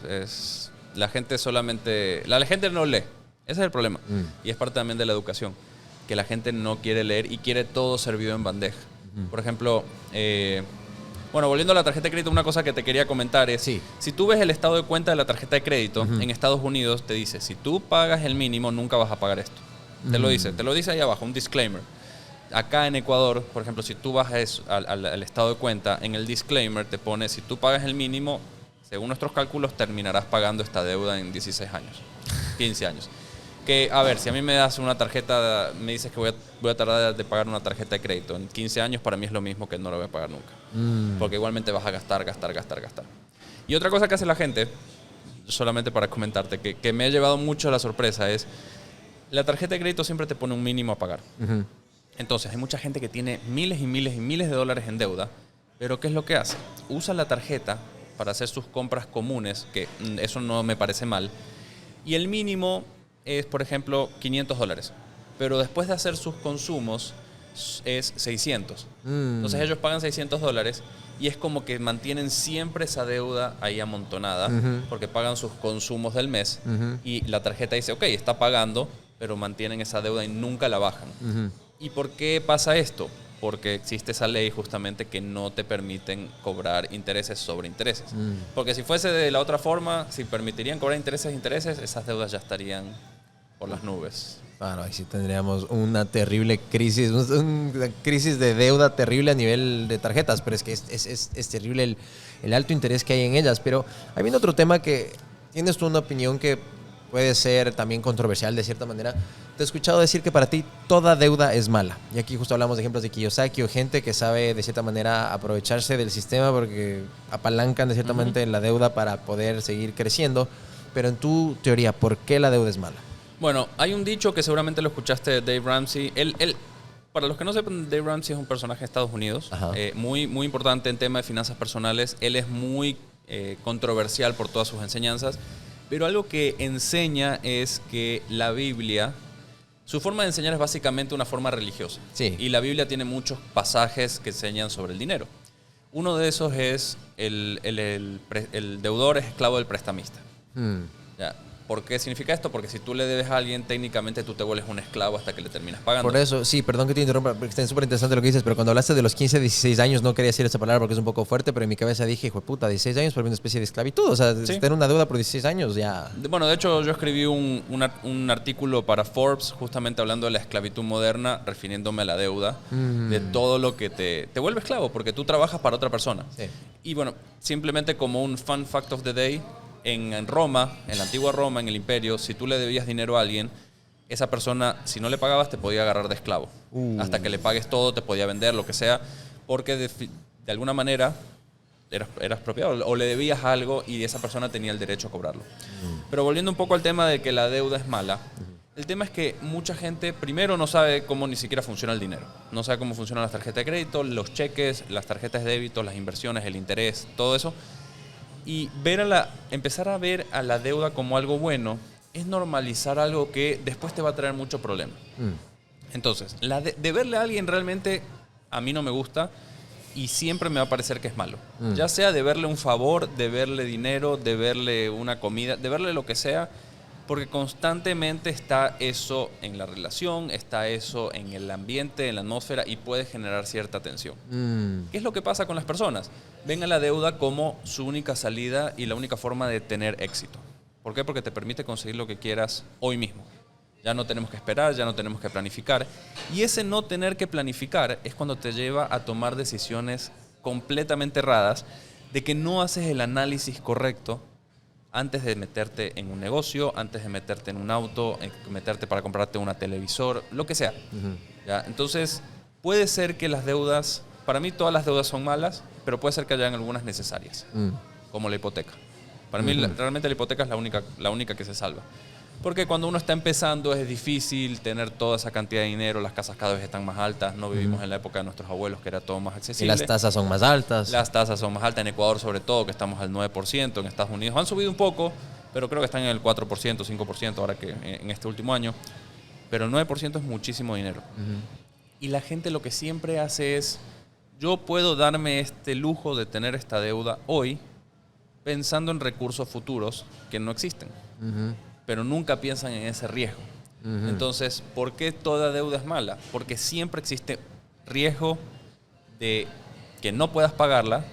S3: La gente la gente no lee. Ese es el problema. Y es parte también de la educación, que la gente no quiere leer y quiere todo servido en bandeja. Por ejemplo, volviendo a la tarjeta de crédito, una cosa que te quería comentar es, si tú ves el estado de cuenta de la tarjeta de crédito, en Estados Unidos te dice, si tú pagas el mínimo, nunca vas a pagar esto. Te lo dice ahí abajo, un disclaimer. Acá en Ecuador, por ejemplo, si tú vas al estado de cuenta, en el disclaimer te pone, si tú pagas el mínimo, según nuestros cálculos, terminarás pagando esta deuda en 16 años, 15 años. Que, a ver, si a mí me das una tarjeta, me dices que voy a tardar de pagar una tarjeta de crédito en 15 años, para mí es lo mismo que no la voy a pagar nunca. Porque igualmente vas a gastar. Y otra cosa que hace la gente, solamente para comentarte, que me ha llevado mucho a la sorpresa es, la tarjeta de crédito siempre te pone un mínimo a pagar. Entonces, hay mucha gente que tiene miles y miles y miles de dólares en deuda, pero ¿qué es lo que hace? Usa la tarjeta para hacer sus compras comunes, que eso no me parece mal, y el mínimo es, por ejemplo, $500, pero después de hacer sus consumos es 600. Entonces ellos pagan $600 y es como que mantienen siempre esa deuda ahí amontonada porque pagan sus consumos del mes y la tarjeta dice, ok, está pagando, pero mantienen esa deuda y nunca la bajan. ¿Y por qué pasa esto? Porque existe esa ley justamente que no te permiten cobrar intereses sobre intereses. Porque si fuese de la otra forma, si permitirían cobrar intereses, esas deudas ya estarían por las nubes.
S2: Bueno, ahí sí tendríamos una terrible crisis, una crisis de deuda terrible a nivel de tarjetas, pero es que es terrible el alto interés que hay en ellas. Pero hay viene otro tema que tienes tú una opinión que puede ser también controversial de cierta manera. Te he escuchado decir que para ti toda deuda es mala. Y aquí justo hablamos de ejemplos de Kiyosaki o gente que sabe de cierta manera aprovecharse del sistema porque apalancan de cierta manera la deuda para poder seguir creciendo. Pero en tu teoría, ¿por qué la deuda es mala?
S3: Bueno, hay un dicho que seguramente lo escuchaste de Dave Ramsey. Él, para los que no sepan, Dave Ramsey es un personaje de Estados Unidos, muy, muy importante en tema de finanzas personales. Él es muy controversial por todas sus enseñanzas, pero algo que enseña es que la Biblia, su forma de enseñar es básicamente una forma religiosa. Sí. Y la Biblia tiene muchos pasajes que enseñan sobre el dinero. Uno de esos es el deudor es esclavo del prestamista. Ya. ¿Por qué significa esto? Porque si tú le debes a alguien, técnicamente tú te vuelves un esclavo hasta que le terminas pagando.
S2: Por eso, sí, perdón que te interrumpa, porque está súper interesante lo que dices, pero cuando hablaste de los 15, 16 años, no quería decir esa palabra porque es un poco fuerte, pero en mi cabeza dije, hijo de puta, 16 años por una especie de esclavitud, o sea, ¿sí? Tener una deuda por 16 años ya...
S3: Bueno, de hecho, yo escribí un artículo para Forbes justamente hablando de la esclavitud moderna, refiriéndome a la deuda, de todo lo que te vuelve esclavo, porque tú trabajas para otra persona. Sí. Y bueno, simplemente como un fun fact of the day, en Roma, en la antigua Roma, en el imperio, si tú le debías dinero a alguien, esa persona, si no le pagabas, te podía agarrar de esclavo. Hasta que le pagues todo, te podía vender, lo que sea, porque de alguna manera eras propietario o le debías algo y esa persona tenía el derecho a cobrarlo. Pero volviendo un poco al tema de que la deuda es mala, el tema es que mucha gente, primero, no sabe cómo ni siquiera funciona el dinero. No sabe cómo funcionan las tarjetas de crédito, los cheques, las tarjetas de débito, las inversiones, el interés, todo eso. Y empezar a ver a la deuda como algo bueno es normalizar algo que después te va a traer mucho problema. Entonces, deberle a alguien realmente a mí no me gusta y siempre me va a parecer que es malo. Ya sea deberle un favor, deberle dinero, deberle una comida, deberle lo que sea, porque constantemente está eso en la relación, está eso en el ambiente, en la atmósfera y puede generar cierta tensión. ¿Qué es lo que pasa con las personas? Ven a la deuda como su única salida y la única forma de tener éxito. ¿Por qué? Porque te permite conseguir lo que quieras hoy mismo. Ya no tenemos que esperar, ya no tenemos que planificar. Y ese no tener que planificar es cuando te lleva a tomar decisiones completamente erradas de que no haces el análisis correcto antes de meterte en un negocio, antes de meterte en un auto, meterte para comprarte una televisor, lo que sea. ¿Ya? Entonces, puede ser que las deudas, para mí todas las deudas son malas, pero puede ser que hayan algunas necesarias, como la hipoteca. Para mí realmente la hipoteca es la única que se salva. Porque cuando uno está empezando es difícil tener toda esa cantidad de dinero, las casas cada vez están más altas, no vivimos en la época de nuestros abuelos que era todo más accesible.
S2: Y las tasas son más altas.
S3: Las tasas son más altas, en Ecuador sobre todo, que estamos al 9%, en Estados Unidos han subido un poco, pero creo que están en el 4%, 5% ahora que en este último año. Pero el 9% es muchísimo dinero. Y la gente lo que siempre hace es, yo puedo darme este lujo de tener esta deuda hoy pensando en recursos futuros que no existen. Pero nunca piensan en ese riesgo. Entonces, ¿por qué toda deuda es mala? Porque siempre existe riesgo de que no puedas pagarla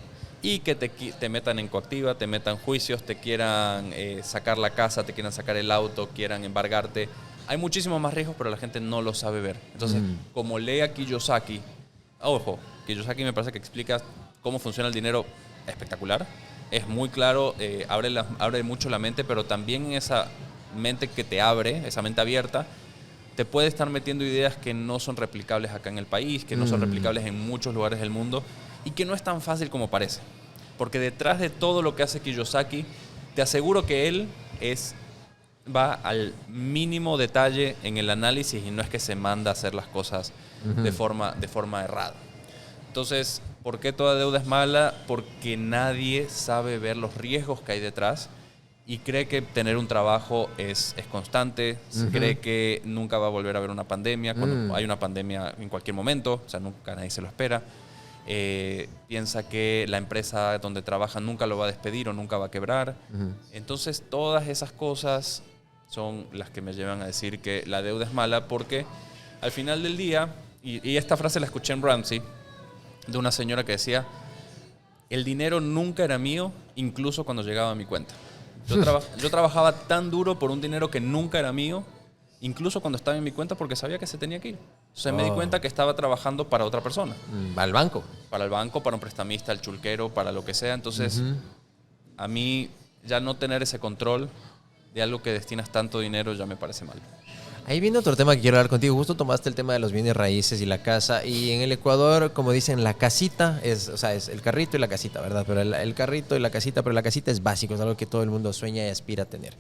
S3: y que te metan en coactiva, te metan juicios, te quieran sacar la casa, te quieran sacar el auto, quieran embargarte. Hay muchísimos más riesgos, pero la gente no lo sabe ver. Entonces, como lee a Kiyosaki, ojo, Kiyosaki me parece que explica cómo funciona el dinero espectacular. Es muy claro, abre mucho la mente, pero también en esa mente que te abre, esa mente abierta, te puede estar metiendo ideas que no son replicables acá en el país, que no son replicables en muchos lugares del mundo y que no es tan fácil como parece. Porque detrás de todo lo que hace Kiyosaki, te aseguro que él va al mínimo detalle en el análisis y no es que se manda a hacer las cosas de forma errada. Entonces, ¿por qué toda deuda es mala? Porque nadie sabe ver los riesgos que hay detrás y cree que tener un trabajo es constante, cree que nunca va a volver a haber una pandemia, cuando hay una pandemia en cualquier momento, o sea, nunca nadie se lo espera. Piensa que la empresa donde trabaja nunca lo va a despedir o nunca va a quebrar. Entonces, todas esas cosas son las que me llevan a decir que la deuda es mala porque al final del día, y esta frase la escuché en Ramsey, de una señora que decía, el dinero nunca era mío, incluso cuando llegaba a mi cuenta. Yo trabajaba tan duro por un dinero que nunca era mío, incluso cuando estaba en mi cuenta, porque sabía que se tenía que ir. O sea, me di cuenta que estaba trabajando para otra persona.
S2: ¿Al banco?
S3: Para el banco, para un prestamista, el chulquero, para lo que sea. Entonces, a mí ya no tener ese control de algo que destinas tanto dinero ya me parece mal.
S2: Ahí viene otro tema que quiero hablar contigo. Justo tomaste el tema de los bienes raíces y la casa. Y en el Ecuador, como dicen, la casita es el carrito y la casita, ¿verdad? Pero el carrito y la casita, pero la casita es básico, es algo que todo el mundo sueña y aspira a tener.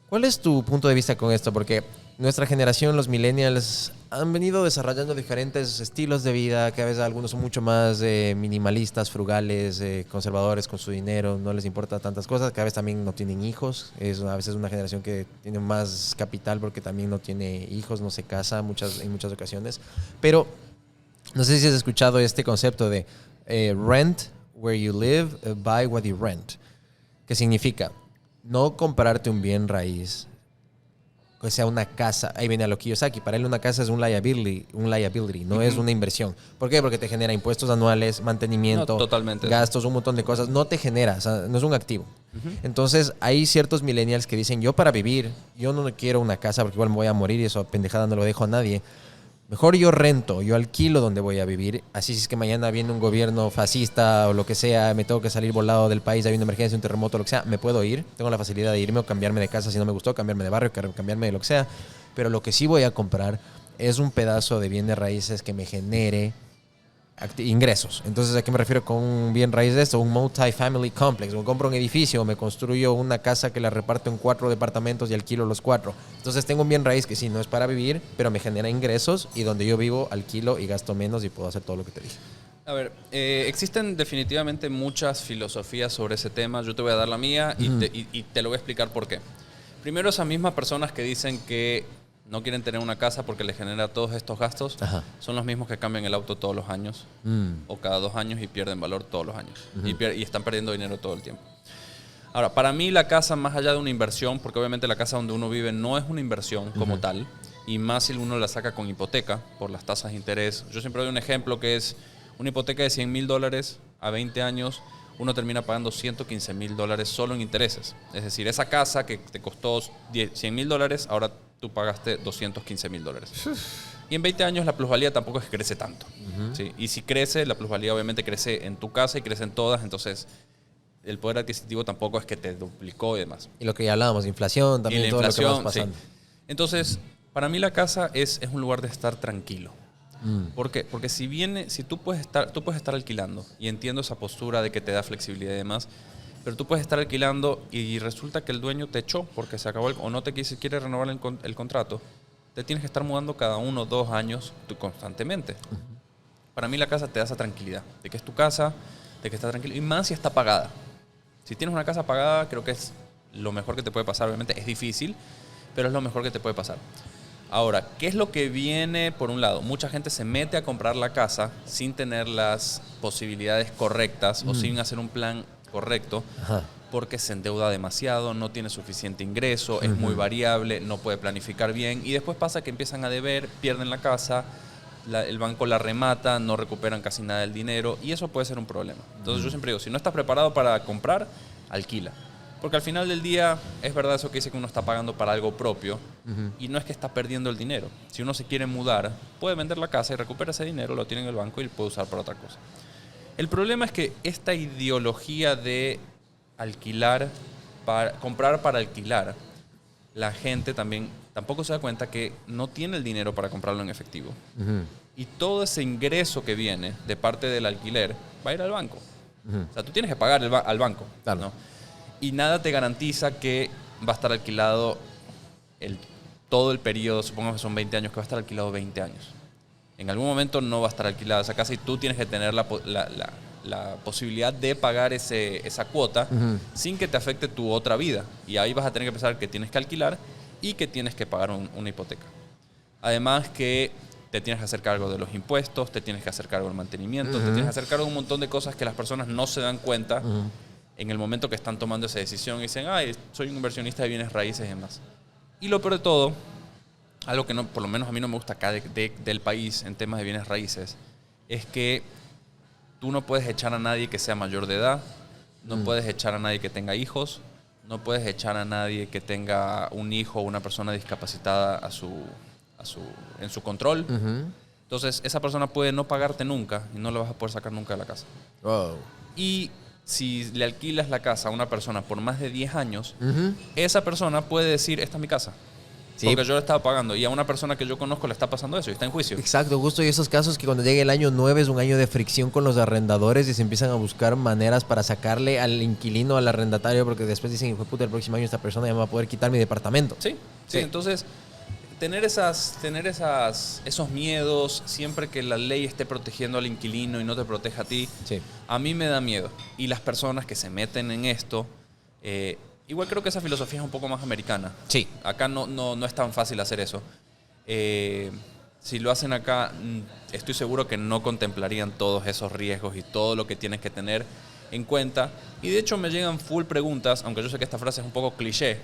S2: ¿Cuál es tu punto de vista con esto? Porque nuestra generación, los millennials, han venido desarrollando diferentes estilos de vida, que a veces algunos son mucho más minimalistas, frugales, conservadores con su dinero, no les importa tantas cosas, que a veces también no tienen hijos. Es a veces una generación que tiene más capital porque también no tiene hijos, no se casa en muchas ocasiones. Pero no sé si has escuchado este concepto de rent where you live, buy what you rent. ¿Qué significa? No comprarte un bien raíz, que sea una casa. Ahí viene a lo Kiyosaki. Para él una casa es un liability, no es una inversión. ¿Por qué? Porque te genera impuestos anuales, mantenimiento, gastos, un montón de cosas. No te genera, o sea, no es un activo. Entonces hay ciertos millennials que dicen, yo para vivir, yo no quiero una casa porque igual me voy a morir y eso pendejada no lo dejo a nadie. Mejor yo rento, yo alquilo donde voy a vivir. Así si es que mañana viene un gobierno fascista o lo que sea, me tengo que salir volado del país, hay una emergencia, un terremoto, lo que sea, me puedo ir. Tengo la facilidad de irme o cambiarme de casa si no me gustó, cambiarme de barrio, cambiarme de lo que sea. Pero lo que sí voy a comprar es un pedazo de bienes raíces que me genere ingresos. Entonces, ¿a qué me refiero con un bien raíz de esto? Un multi-family complex. Me compro un edificio, me construyo una casa que la reparto en 4 departamentos y alquilo los 4. Entonces, tengo un bien raíz que sí, no es para vivir, pero me genera ingresos y donde yo vivo, alquilo y gasto menos y puedo hacer todo lo que te dije.
S3: A ver, existen definitivamente muchas filosofías sobre ese tema. Yo te voy a dar la mía y te lo voy a explicar por qué. Primero, esas mismas personas que dicen que no quieren tener una casa porque les genera todos estos gastos, son los mismos que cambian el auto todos los años o cada 2 años y pierden valor todos los años y están perdiendo dinero todo el tiempo. Ahora, para mí la casa, más allá de una inversión, porque obviamente la casa donde uno vive no es una inversión como tal, y más si uno la saca con hipoteca por las tasas de interés. Yo siempre doy un ejemplo que es una hipoteca de $100,000 a 20 años, uno termina pagando $115,000 solo en intereses. Es decir, esa casa que te costó $100,000, ahora tú pagaste $215,000. Y en 20 años la plusvalía tampoco es que crece tanto. ¿Sí? Y si crece, la plusvalía obviamente crece en tu casa y crece en todas, entonces el poder adquisitivo tampoco es que te duplicó y demás.
S2: Y lo que ya hablábamos, inflación también, y la inflación, todo lo que va pasando.
S3: Sí. Entonces, para mí la casa es un lugar de estar tranquilo. ¿Por qué? Porque si tú puedes estar alquilando, y entiendo esa postura de que te da flexibilidad y demás, pero tú puedes estar alquilando y resulta que el dueño te echó porque se acabó o no te quiere renovar el contrato, te tienes que estar mudando cada 1 o 2 años constantemente. Para mí la casa te da esa tranquilidad, de que es tu casa, de que está tranquilo, y más si está pagada. Si tienes una casa pagada, creo que es lo mejor que te puede pasar. Obviamente es difícil, pero es lo mejor que te puede pasar. Ahora, ¿qué es lo que viene por un lado? Mucha gente se mete a comprar la casa sin tener las posibilidades correctas o sin hacer un plan correcto, porque se endeuda demasiado, no tiene suficiente ingreso, es muy variable, no puede planificar bien y después pasa que empiezan a deber, pierden la casa, el banco la remata, no recuperan casi nada del dinero y eso puede ser un problema. Entonces yo siempre digo, si no estás preparado para comprar, alquila. Porque al final del día es verdad eso que dice que uno está pagando para algo propio y no es que está perdiendo el dinero. Si uno se quiere mudar, puede vender la casa y recupera ese dinero, lo tiene en el banco y lo puede usar para otra cosa. El problema es que esta ideología de alquilar, comprar para alquilar, la gente también tampoco se da cuenta que no tiene el dinero para comprarlo en efectivo. Y todo ese ingreso que viene de parte del alquiler va a ir al banco. O sea, tú tienes que pagar al banco.
S2: Claro.
S3: ¿no? Y nada te garantiza que va a estar alquilado todo el periodo, supongamos que son 20 años, que va a estar alquilado 20 años. En algún momento no va a estar alquilada esa casa y tú tienes que tener la posibilidad de pagar esa cuota sin que te afecte tu otra vida. Y ahí vas a tener que pensar que tienes que alquilar y que tienes que pagar una hipoteca. Además que te tienes que hacer cargo de los impuestos, te tienes que hacer cargo del mantenimiento, te tienes que hacer cargo de un montón de cosas que las personas no se dan cuenta en el momento que están tomando esa decisión y dicen, ay, soy un inversionista de bienes raíces y demás. Y lo peor de todo, algo que no, por lo menos a mí no me gusta acá del país en temas de bienes raíces, es que tú no puedes echar a nadie que sea mayor de edad, no puedes echar a nadie que tenga hijos, no puedes echar a nadie que tenga un hijo o una persona discapacitada en su control. Entonces, esa persona puede no pagarte nunca y no le vas a poder sacar nunca de la casa.
S2: Wow.
S3: Y si le alquilas la casa a una persona por más de 10 años, esa persona puede decir, esta es mi casa. Sí. Porque yo le estaba pagando y a una persona que yo conozco le está pasando eso y está en juicio.
S2: Exacto, justo. Y esos casos que cuando llegue el año 9 es un año de fricción con los arrendadores y se empiezan a buscar maneras para sacarle al inquilino, al arrendatario, porque después dicen, hijo de puta, el próximo año esta persona ya me va a poder quitar mi departamento.
S3: Sí. Entonces, tener esos miedos siempre que la ley esté protegiendo al inquilino y no te proteja a ti, a mí me da miedo. Y las personas que se meten en esto... igual creo que esa filosofía es un poco más americana.
S2: Sí.
S3: Acá no es tan fácil hacer eso. Si lo hacen acá, estoy seguro que no contemplarían todos esos riesgos y todo lo que tienes que tener en cuenta. Y de hecho me llegan full preguntas, aunque yo sé que esta frase es un poco cliché.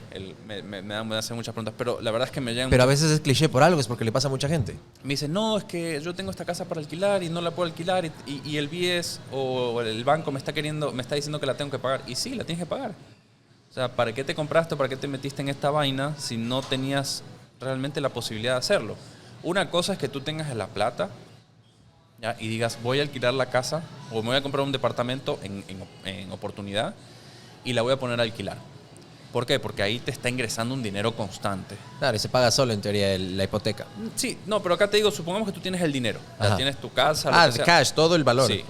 S3: Me hacen muchas preguntas, pero la verdad es que me llegan...
S2: Pero a veces es cliché por algo, es porque le pasa a mucha gente.
S3: Me dicen, no, es que yo tengo esta casa para alquilar y no la puedo alquilar y el BIES o el banco me está diciendo que la tengo que pagar. Y sí, la tienes que pagar. O sea, ¿para qué te compraste, para qué te metiste en esta vaina si no tenías realmente la posibilidad de hacerlo? Una cosa es que tú tengas la plata, ¿ya? Y digas, voy a alquilar la casa o me voy a comprar un departamento en oportunidad y la voy a poner a alquilar. ¿Por qué? Porque ahí te está ingresando un dinero constante.
S2: Claro, y se paga solo en teoría la hipoteca.
S3: Sí, no, pero acá te digo, supongamos que tú tienes el dinero. O sea, tienes tu casa, lo que sea.
S2: Cash, todo el valor.
S3: Sí.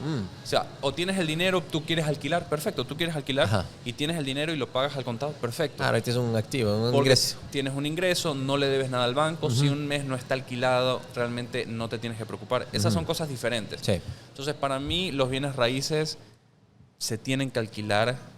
S3: O sea, o tienes el dinero, tú quieres alquilar, perfecto. Tú quieres alquilar y tienes el dinero y lo pagas al contado, perfecto.
S2: Claro, este es un activo, un
S3: porque
S2: ingreso.
S3: Tienes un ingreso, no le debes nada al banco. Si un mes no está alquilado, realmente no te tienes que preocupar. Esas son cosas diferentes.
S2: Sí.
S3: Entonces, para mí, los bienes raíces se tienen que alquilar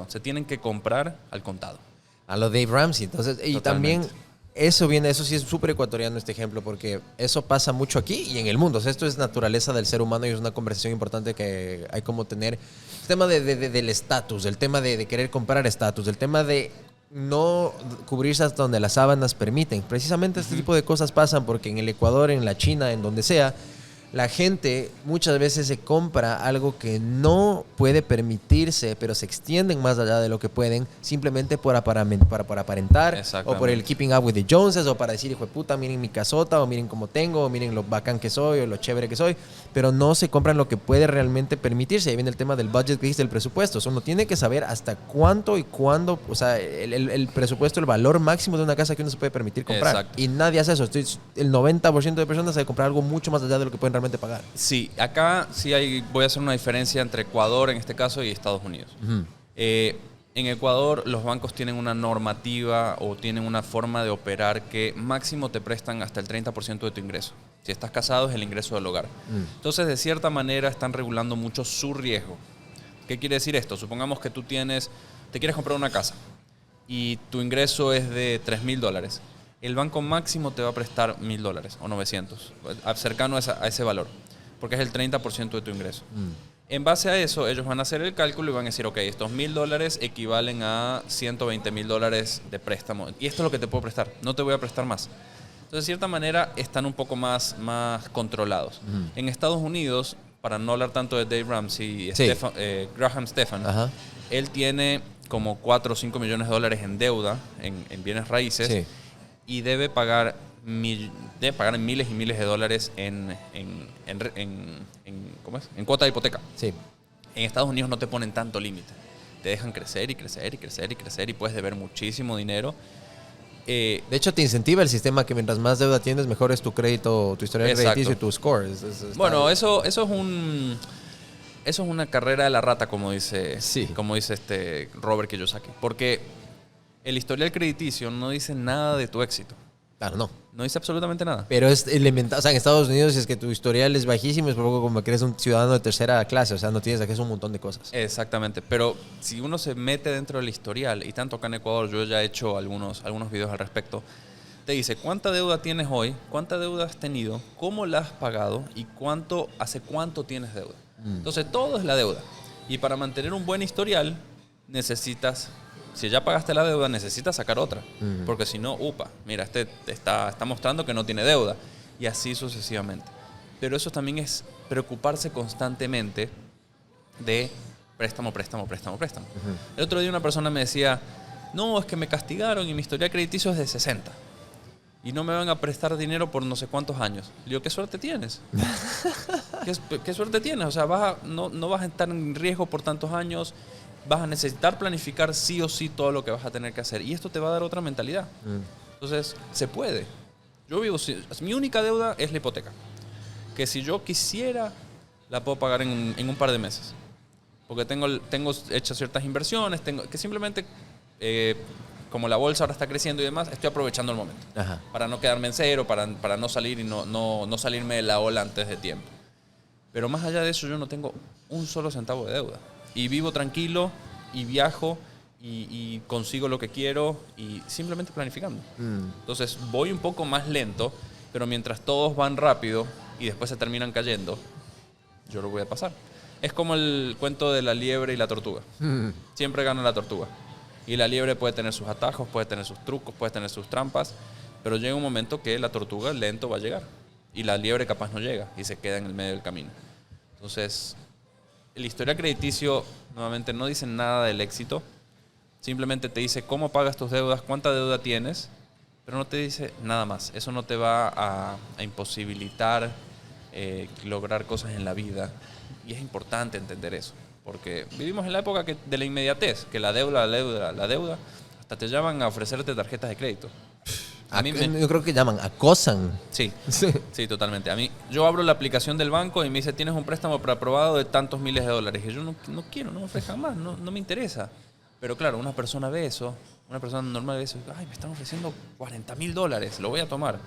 S3: se tienen que comprar al contado.
S2: A lo Dave Ramsey. Entonces, y
S3: Totalmente.
S2: también eso sí es súper ecuatoriano este ejemplo, porque eso pasa mucho aquí y en el mundo. O sea, esto es naturaleza del ser humano y es una conversación importante que hay como tener. El tema del estatus, el tema de querer comprar estatus, el tema de no cubrirse hasta donde las sábanas permiten. Precisamente este tipo de cosas pasan porque en el Ecuador, en la China, en donde sea, la gente muchas veces se compra algo que no puede permitirse, pero se extienden más allá de lo que pueden, simplemente para aparentar, o por el keeping up with the Joneses, o para decir, hijo de puta, miren mi casota, o miren cómo tengo, o miren lo bacán que soy, o lo chévere que soy, pero no se compran lo que puede realmente permitirse. Ahí viene el tema del budget que dice, del presupuesto. O sea, uno tiene que saber hasta cuánto y cuándo, o sea, el presupuesto, el valor máximo de una casa que uno se puede permitir comprar.
S3: Exacto.
S2: Y nadie hace eso. El 90% de personas sabe comprar algo mucho más allá de lo que pueden realmente pagar.
S3: Sí, acá sí voy a hacer una diferencia entre Ecuador en este caso y Estados Unidos. En Ecuador los bancos tienen una normativa o tienen una forma de operar que máximo te prestan hasta el 30% de tu ingreso. Si estás casado es el ingreso del hogar. Entonces de cierta manera están regulando mucho su riesgo. ¿Qué quiere decir esto? Supongamos que te quieres comprar una casa y tu ingreso es de $3,000. El banco máximo te va a prestar $1,000 o 900, cercano a ese valor, porque es el 30% de tu ingreso. En base a eso, ellos van a hacer el cálculo y van a decir, ok, estos $1,000 equivalen a $120,000 de préstamo. Y esto es lo que te puedo prestar, no te voy a prestar más. Entonces, de cierta manera, están un poco más controlados. En Estados Unidos, para no hablar tanto de Dave Ramsey, Graham Stephan, él tiene como 4 o 5 millones de dólares en deuda, en bienes raíces. Sí. Y debe pagar en miles y miles de dólares en cuota de hipoteca.
S2: Sí.
S3: En Estados Unidos no te ponen tanto límite. te dejan crecer y crecer y crecer y crecer y puedes deber muchísimo dinero.
S2: De hecho, te incentiva el sistema que mientras más deuda tienes, mejor es tu crédito, tu historial crediticio y tu score.
S3: Bueno, eso es una carrera de la rata, como dice,
S2: Sí.
S3: como dice Robert Kiyosaki. Porque el historial crediticio no dice nada de tu éxito.
S2: Claro, no.
S3: No dice absolutamente nada.
S2: Pero es elemental. O sea, en Estados Unidos, si es que tu historial es bajísimo, es poco como que eres un ciudadano de tercera clase. O sea, no tienes acceso a un montón de cosas.
S3: Exactamente. Pero si uno se mete dentro del historial, y tanto acá en Ecuador, yo ya he hecho algunos videos al respecto, te dice cuánta deuda tienes hoy, cuánta deuda has tenido, cómo la has pagado y hace cuánto tienes deuda. Entonces, todo es la deuda. Y para mantener un buen historial, necesitas... Si ya pagaste la deuda, necesitas sacar otra. Porque si no, mira, está mostrando que no tiene deuda. Y así sucesivamente. Pero eso también es preocuparse constantemente de préstamo. El otro día una persona me decía, no, es que me castigaron y mi historial crediticio es de 60. Y no me van a prestar dinero por no sé cuántos años. Le digo, ¿qué suerte tienes? ¿Qué suerte tienes? O sea, no vas a estar en riesgo por tantos años. Vas a necesitar planificar sí o sí todo lo que vas a tener que hacer. Y esto te va a dar otra mentalidad. Entonces, se puede. Mi única deuda es la hipoteca. Que si yo quisiera, la puedo pagar en un par de meses. Porque tengo hechas ciertas inversiones, que simplemente, como la bolsa ahora está creciendo y demás, estoy aprovechando el momento.
S2: Ajá.
S3: Para no quedarme en cero, para no salir y no salirme de la ola antes de tiempo. Pero más allá de eso, yo no tengo un solo centavo de deuda. Y vivo tranquilo, y viajo, y consigo lo que quiero, y simplemente planificando. Entonces, voy un poco más lento, pero mientras todos van rápido y después se terminan cayendo, yo lo voy a pasar. Es como el cuento de la liebre y la tortuga. Siempre gana la tortuga. Y la liebre puede tener sus atajos, puede tener sus trucos, puede tener sus trampas, pero llega un momento que la tortuga lento va a llegar. Y la liebre capaz no llega y se queda en el medio del camino. Entonces... El historial crediticio, nuevamente, no dice nada del éxito. Simplemente te dice cómo pagas tus deudas, cuánta deuda tienes, pero no te dice nada más. Eso no te va a imposibilitar lograr cosas en la vida. Y es importante entender eso. Porque vivimos en la época de la inmediatez, que la deuda, hasta te llaman a ofrecerte tarjetas de crédito.
S2: Yo creo que llaman, acosan.
S3: Sí, totalmente. Yo abro la aplicación del banco y me dice, tienes un préstamo preaprobado de tantos miles de dólares. Y yo no quiero, no me ofrezcan más, no me interesa. Pero claro, una persona ve eso, una persona normal ve eso, ay, me están ofreciendo $40,000, lo voy a tomar.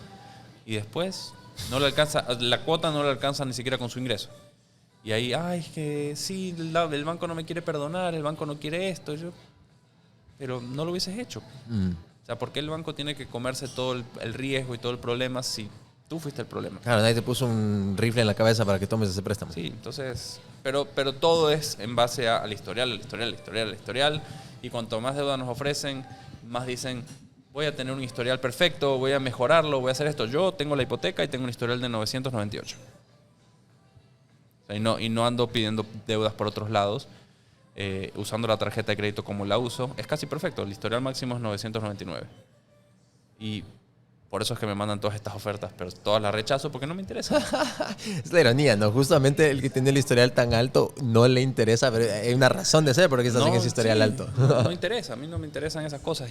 S3: Y después no le alcanza, la cuota no le alcanza ni siquiera con su ingreso. Y ahí, ay, es que sí, el banco no me quiere perdonar, el banco no quiere esto. Pero no lo hubieses hecho. O sea, ¿por qué el banco tiene que comerse todo el riesgo y todo el problema si tú fuiste el problema?
S2: Claro, nadie te puso un rifle en la cabeza para que tomes ese préstamo.
S3: Sí, entonces... Pero todo es en base al historial. Y cuanto más deuda nos ofrecen, más dicen, voy a tener un historial perfecto, voy a mejorarlo, voy a hacer esto. Yo tengo la hipoteca y tengo un historial de 998. O sea, y no ando pidiendo deudas por otros lados. Usando la tarjeta de crédito como la uso, es casi perfecto. El historial máximo es 999. Y por eso es que me mandan todas estas ofertas, pero todas las rechazo porque no me interesa.
S2: Es la ironía, ¿no? Justamente el que tiene el historial tan alto no le interesa, pero hay una razón de ser porque estás en ese historial alto.
S3: No interesa, a mí no me interesan esas cosas.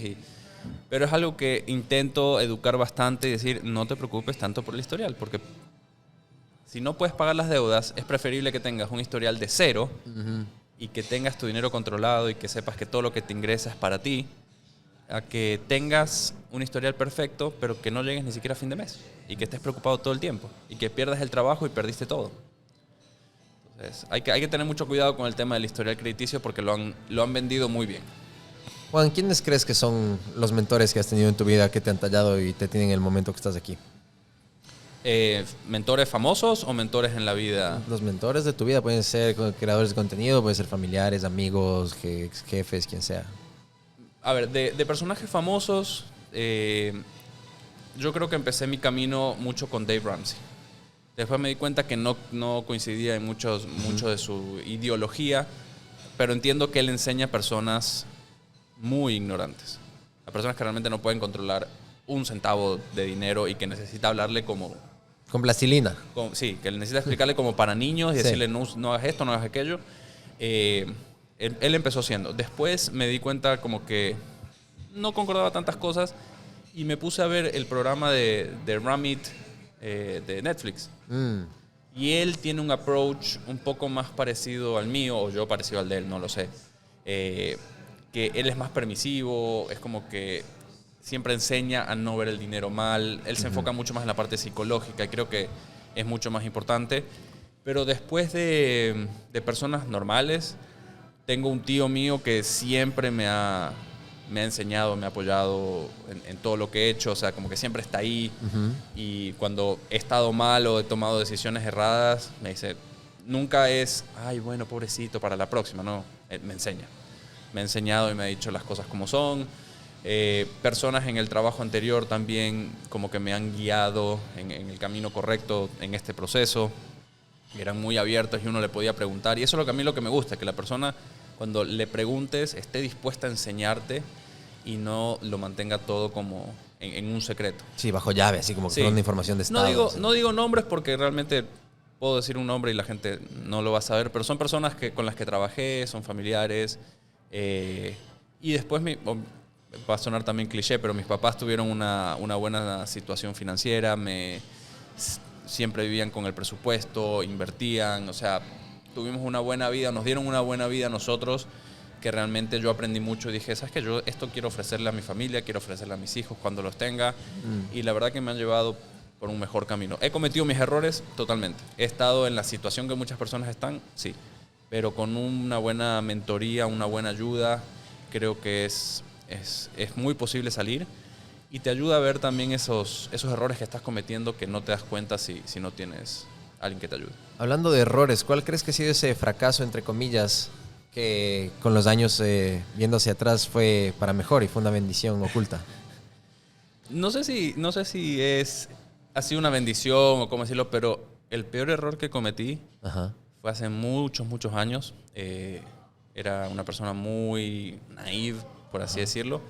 S3: Pero es algo que intento educar bastante y decir, no te preocupes tanto por el historial, porque si no puedes pagar las deudas, es preferible que tengas un historial de cero y que tengas tu dinero controlado y que sepas que todo lo que te ingresa es para ti, a que tengas un historial perfecto, pero que no llegues ni siquiera a fin de mes y que estés preocupado todo el tiempo y que pierdas el trabajo y perdiste todo. Entonces, hay que tener mucho cuidado con el tema del historial crediticio porque lo han vendido muy bien.
S2: Juan, ¿quiénes crees que son los mentores que has tenido en tu vida que te han tallado y te tienen en el momento que estás aquí?
S3: ¿Mentores famosos o mentores en la vida?
S2: Los mentores de tu vida pueden ser creadores de contenido, pueden ser familiares, amigos, jefes, quien sea.
S3: A ver, de personajes famosos, yo creo que empecé mi camino mucho con Dave Ramsey. Después me di cuenta que no coincidía en mucho de su ideología, pero entiendo que él enseña a personas muy ignorantes, a personas que realmente no pueden controlar un centavo de dinero y que necesita hablarle como...
S2: Con plastilina.
S3: Sí, que necesita explicarle como para niños y decirle no hagas esto, no hagas aquello. Él empezó siendo. Después me di cuenta como que no concordaba tantas cosas y me puse a ver el programa de Ramit de Netflix. Y él tiene un approach un poco más parecido al mío, o yo parecido al de él, no lo sé. Que él es más permisivo, es como que siempre enseña a no ver el dinero mal. Él se enfoca mucho más en la parte psicológica y creo que es mucho más importante. Pero después de personas normales, tengo un tío mío que siempre me ha enseñado, me ha apoyado en todo lo que he hecho, o sea, como que siempre está ahí. Y cuando he estado mal o he tomado decisiones erradas, me dice, nunca es, ay, bueno, pobrecito, para la próxima, no, me enseña. Me ha enseñado y me ha dicho las cosas como son. Personas en el trabajo anterior también como que me han guiado en el camino correcto en este proceso. Eran muy abiertos y uno le podía preguntar. Y eso es lo que a mí lo que me gusta, que la persona, cuando le preguntes, esté dispuesta a enseñarte y no lo mantenga todo como en un secreto.
S2: Sí, bajo llave, así como que
S3: Sí.
S2: una información de estado.
S3: No digo nombres porque realmente puedo decir un nombre y la gente no lo va a saber, pero son personas con las que trabajé, son familiares. Y después, va a sonar también cliché, pero mis papás tuvieron una buena situación financiera, siempre vivían con el presupuesto, invertían, o sea, tuvimos una buena vida, nos dieron una buena vida a nosotros, que realmente yo aprendí mucho y dije, ¿sabes qué? Yo esto quiero ofrecerle a mi familia, quiero ofrecerle a mis hijos cuando los tenga, y la verdad que me han llevado por un mejor camino. ¿He cometido mis errores? Totalmente. ¿He estado en la situación que muchas personas están? Sí. Pero con una buena mentoría, una buena ayuda, creo que es muy posible salir y te ayuda a ver también esos errores que estás cometiendo que no te das cuenta si no tienes alguien que te ayude.
S2: Hablando de errores, ¿cuál crees que ha sido ese fracaso, entre comillas, que con los años, viendo hacia atrás, fue para mejor y fue una bendición oculta?
S3: No sé si ha sido una bendición o cómo decirlo, pero el peor error que cometí fue hace muchos, muchos años. Era una persona muy naive, por así decirlo.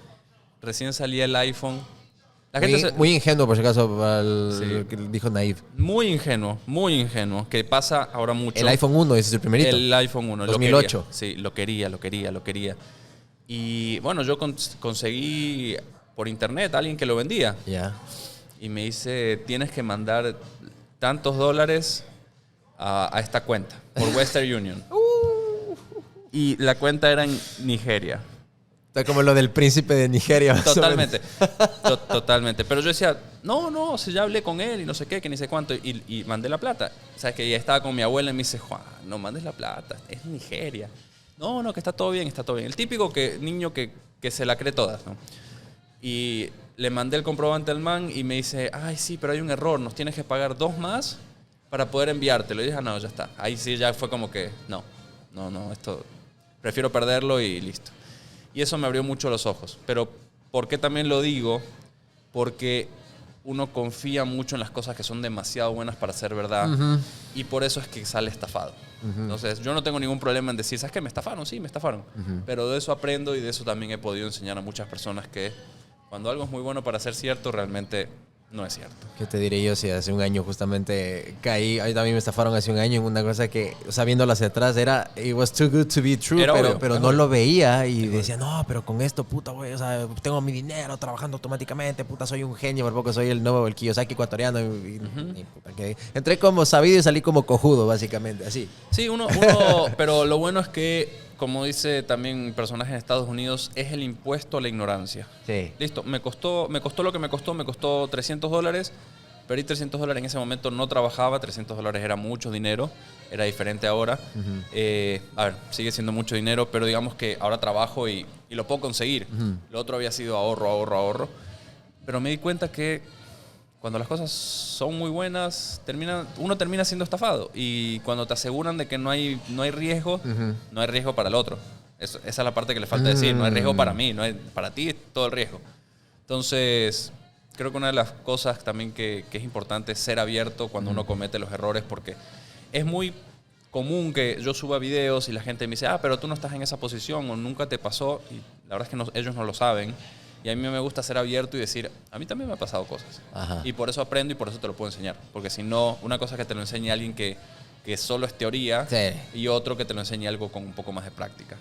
S3: Recién salía el iPhone.
S2: Muy ingenuo, por si acaso,
S3: Sí.
S2: que dijo naive.
S3: Muy ingenuo, que pasa ahora mucho.
S2: El iPhone 1, ese es el primerito.
S3: El iPhone 1.
S2: 2008.
S3: Sí, lo quería. Y bueno, yo conseguí por internet a alguien que lo vendía.
S2: Ya.
S3: Y me dice, tienes que mandar tantos dólares a esta cuenta por Western Union. Y la cuenta era en Nigeria.
S2: Está como lo del príncipe de Nigeria. más o menos.
S3: Totalmente. Totalmente. Pero yo decía, no, si ya hablé con él y no sé qué, que ni sé cuánto. Y mandé la plata. O sea, que ya estaba con mi abuela y me dice, Juan, no mandes la plata, es Nigeria. No, que está todo bien, está todo bien. El típico niño que se la cree todas, ¿no? Y le mandé el comprobante al man y me dice, ay, sí, pero hay un error, nos tienes que pagar 2 más para poder enviártelo. Y dije, no, ya está. Ahí sí ya fue como que, no, esto, prefiero perderlo y listo. Y eso me abrió mucho los ojos. Pero, ¿por qué también lo digo? Porque uno confía mucho en las cosas que son demasiado buenas para ser verdad. Y por eso es que sale estafado. Entonces, yo no tengo ningún problema en decir, ¿sabes qué? ¿Me estafaron? Sí, me estafaron. Pero de eso aprendo y de eso también he podido enseñar a muchas personas que cuando algo es muy bueno para ser cierto, realmente no es cierto.
S2: ¿Qué te diré yo si hace un año justamente caí? A mí también me estafaron hace un año en una cosa que, o sea, viéndolo hacia atrás, it was too good to be true,
S3: Era obvio,
S2: pero no lo veía y decía, no, pero con esto, puta, güey, o sea, tengo mi dinero trabajando automáticamente, puta, soy un genio, por poco soy el Kiyosaki ecuatoriano y puta, que entré como sabido y salí como cojudo, básicamente, así.
S3: Sí, pero lo bueno es que, como dice también un personaje en Estados Unidos, es el impuesto a la ignorancia.
S2: Sí.
S3: Listo, me costó lo que me costó $300. Perdí $300 en ese momento, no trabajaba, $300 era mucho dinero, era diferente ahora. A ver, sigue siendo mucho dinero, pero digamos que ahora trabajo y lo puedo conseguir. Lo otro había sido ahorro. Pero me di cuenta que cuando las cosas son muy buenas, uno termina siendo estafado. Y cuando te aseguran de que no hay riesgo, no hay riesgo para el otro. Esa es la parte que le falta decir. No hay riesgo para mí, para ti es todo el riesgo. Entonces, creo que una de las cosas también que es importante es ser abierto cuando uno comete los errores, porque es muy común que yo suba videos y la gente me dice, pero tú no estás en esa posición o nunca te pasó. Y la verdad es que ellos no lo saben. Y a mí me gusta ser abierto y decir, a mí también me ha pasado cosas.
S2: Ajá.
S3: Y por eso aprendo y por eso te lo puedo enseñar. Porque si no, una cosa es que te lo enseñe alguien que solo es teoría,
S2: Sí.
S3: y otro que te lo enseñe algo con un poco más de práctica.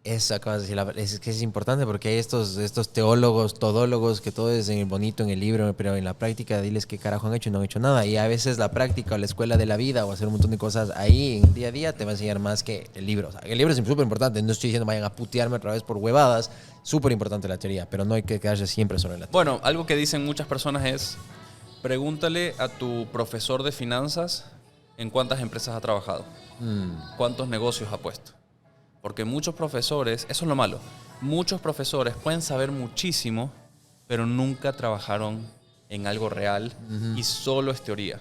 S2: Eso acabas de decir, es que es importante porque hay estos teólogos, todólogos, que todo es en el bonito en el libro, pero en la práctica diles qué carajo han hecho y no han hecho nada. Y a veces la práctica o la escuela de la vida o hacer un montón de cosas ahí en día a día te va a enseñar más que el libro. O sea, el libro es súper importante, no estoy diciendo vayan a putearme otra vez por huevadas, súper importante la teoría, pero no hay que quedarse siempre solo en la teoría.
S3: Bueno, algo que dicen muchas personas es, pregúntale a tu profesor de finanzas en cuántas empresas ha trabajado, cuántos negocios ha puesto. Porque muchos profesores, eso es lo malo, muchos profesores pueden saber muchísimo, pero nunca trabajaron en algo real y solo es teoría.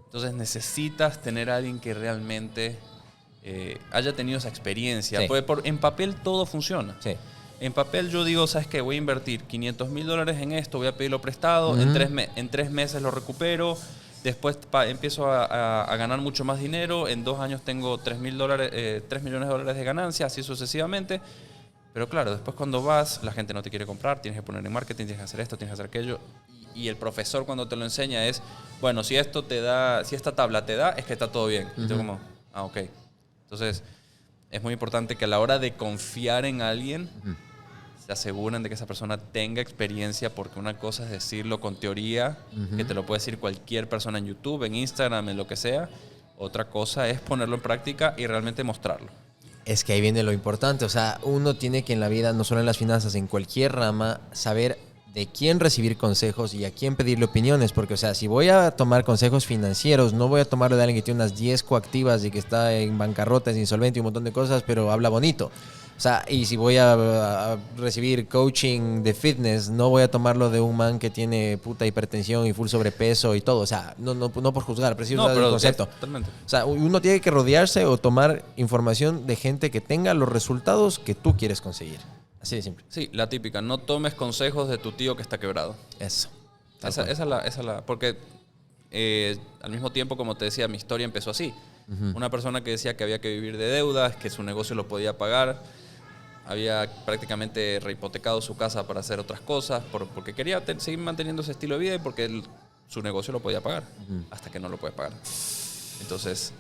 S3: Entonces necesitas tener a alguien que realmente haya tenido esa experiencia.
S2: Sí.
S3: Porque en papel todo funciona.
S2: Sí.
S3: En papel yo digo, ¿sabes qué? Voy a invertir $500,000 en esto, voy a pedirlo prestado, en 3 meses lo recupero, después empiezo a ganar mucho más dinero, en 2 años tengo $3 millones de ganancias, así sucesivamente. Pero claro, después cuando vas, la gente no te quiere comprar, tienes que poner en marketing, tienes que hacer esto, tienes que hacer aquello. Y el profesor cuando te lo enseña es, bueno, si esto te da, si esta tabla te da, es que está todo bien. Y tú como, ok. Entonces, es muy importante que a la hora de confiar en alguien, se aseguren de que esa persona tenga experiencia, porque una cosa es decirlo con teoría, que te lo puede decir cualquier persona en YouTube, en Instagram, en lo que sea. Otra cosa es ponerlo en práctica y realmente mostrarlo.
S2: Es que ahí viene lo importante, o sea, uno tiene que en la vida, no solo en las finanzas, en cualquier rama, saber de quién recibir consejos y a quién pedirle opiniones, porque, o sea, si voy a tomar consejos financieros, no voy a tomarlo de alguien que tiene unas 10 coactivas y que está en bancarrota, es insolvente y un montón de cosas, pero habla bonito. O sea, y si voy a recibir coaching de fitness, no voy a tomarlo de un man que tiene puta hipertensión y full sobrepeso y todo. O sea, no por juzgar, pero sí usar el concepto.
S3: Totalmente.
S2: O sea, uno tiene que rodearse o tomar información de gente que tenga los resultados que tú quieres conseguir. Así de simple.
S3: Sí, la típica, no tomes consejos de tu tío que está quebrado.
S2: Eso.
S3: Esa es la... Porque al mismo tiempo, como te decía, mi historia empezó así. Una persona que decía que había que vivir de deudas, que su negocio lo podía pagar, había prácticamente rehipotecado su casa para hacer otras cosas, porque quería seguir manteniendo ese estilo de vida y porque su negocio lo podía pagar, hasta que no lo puede pagar. Entonces,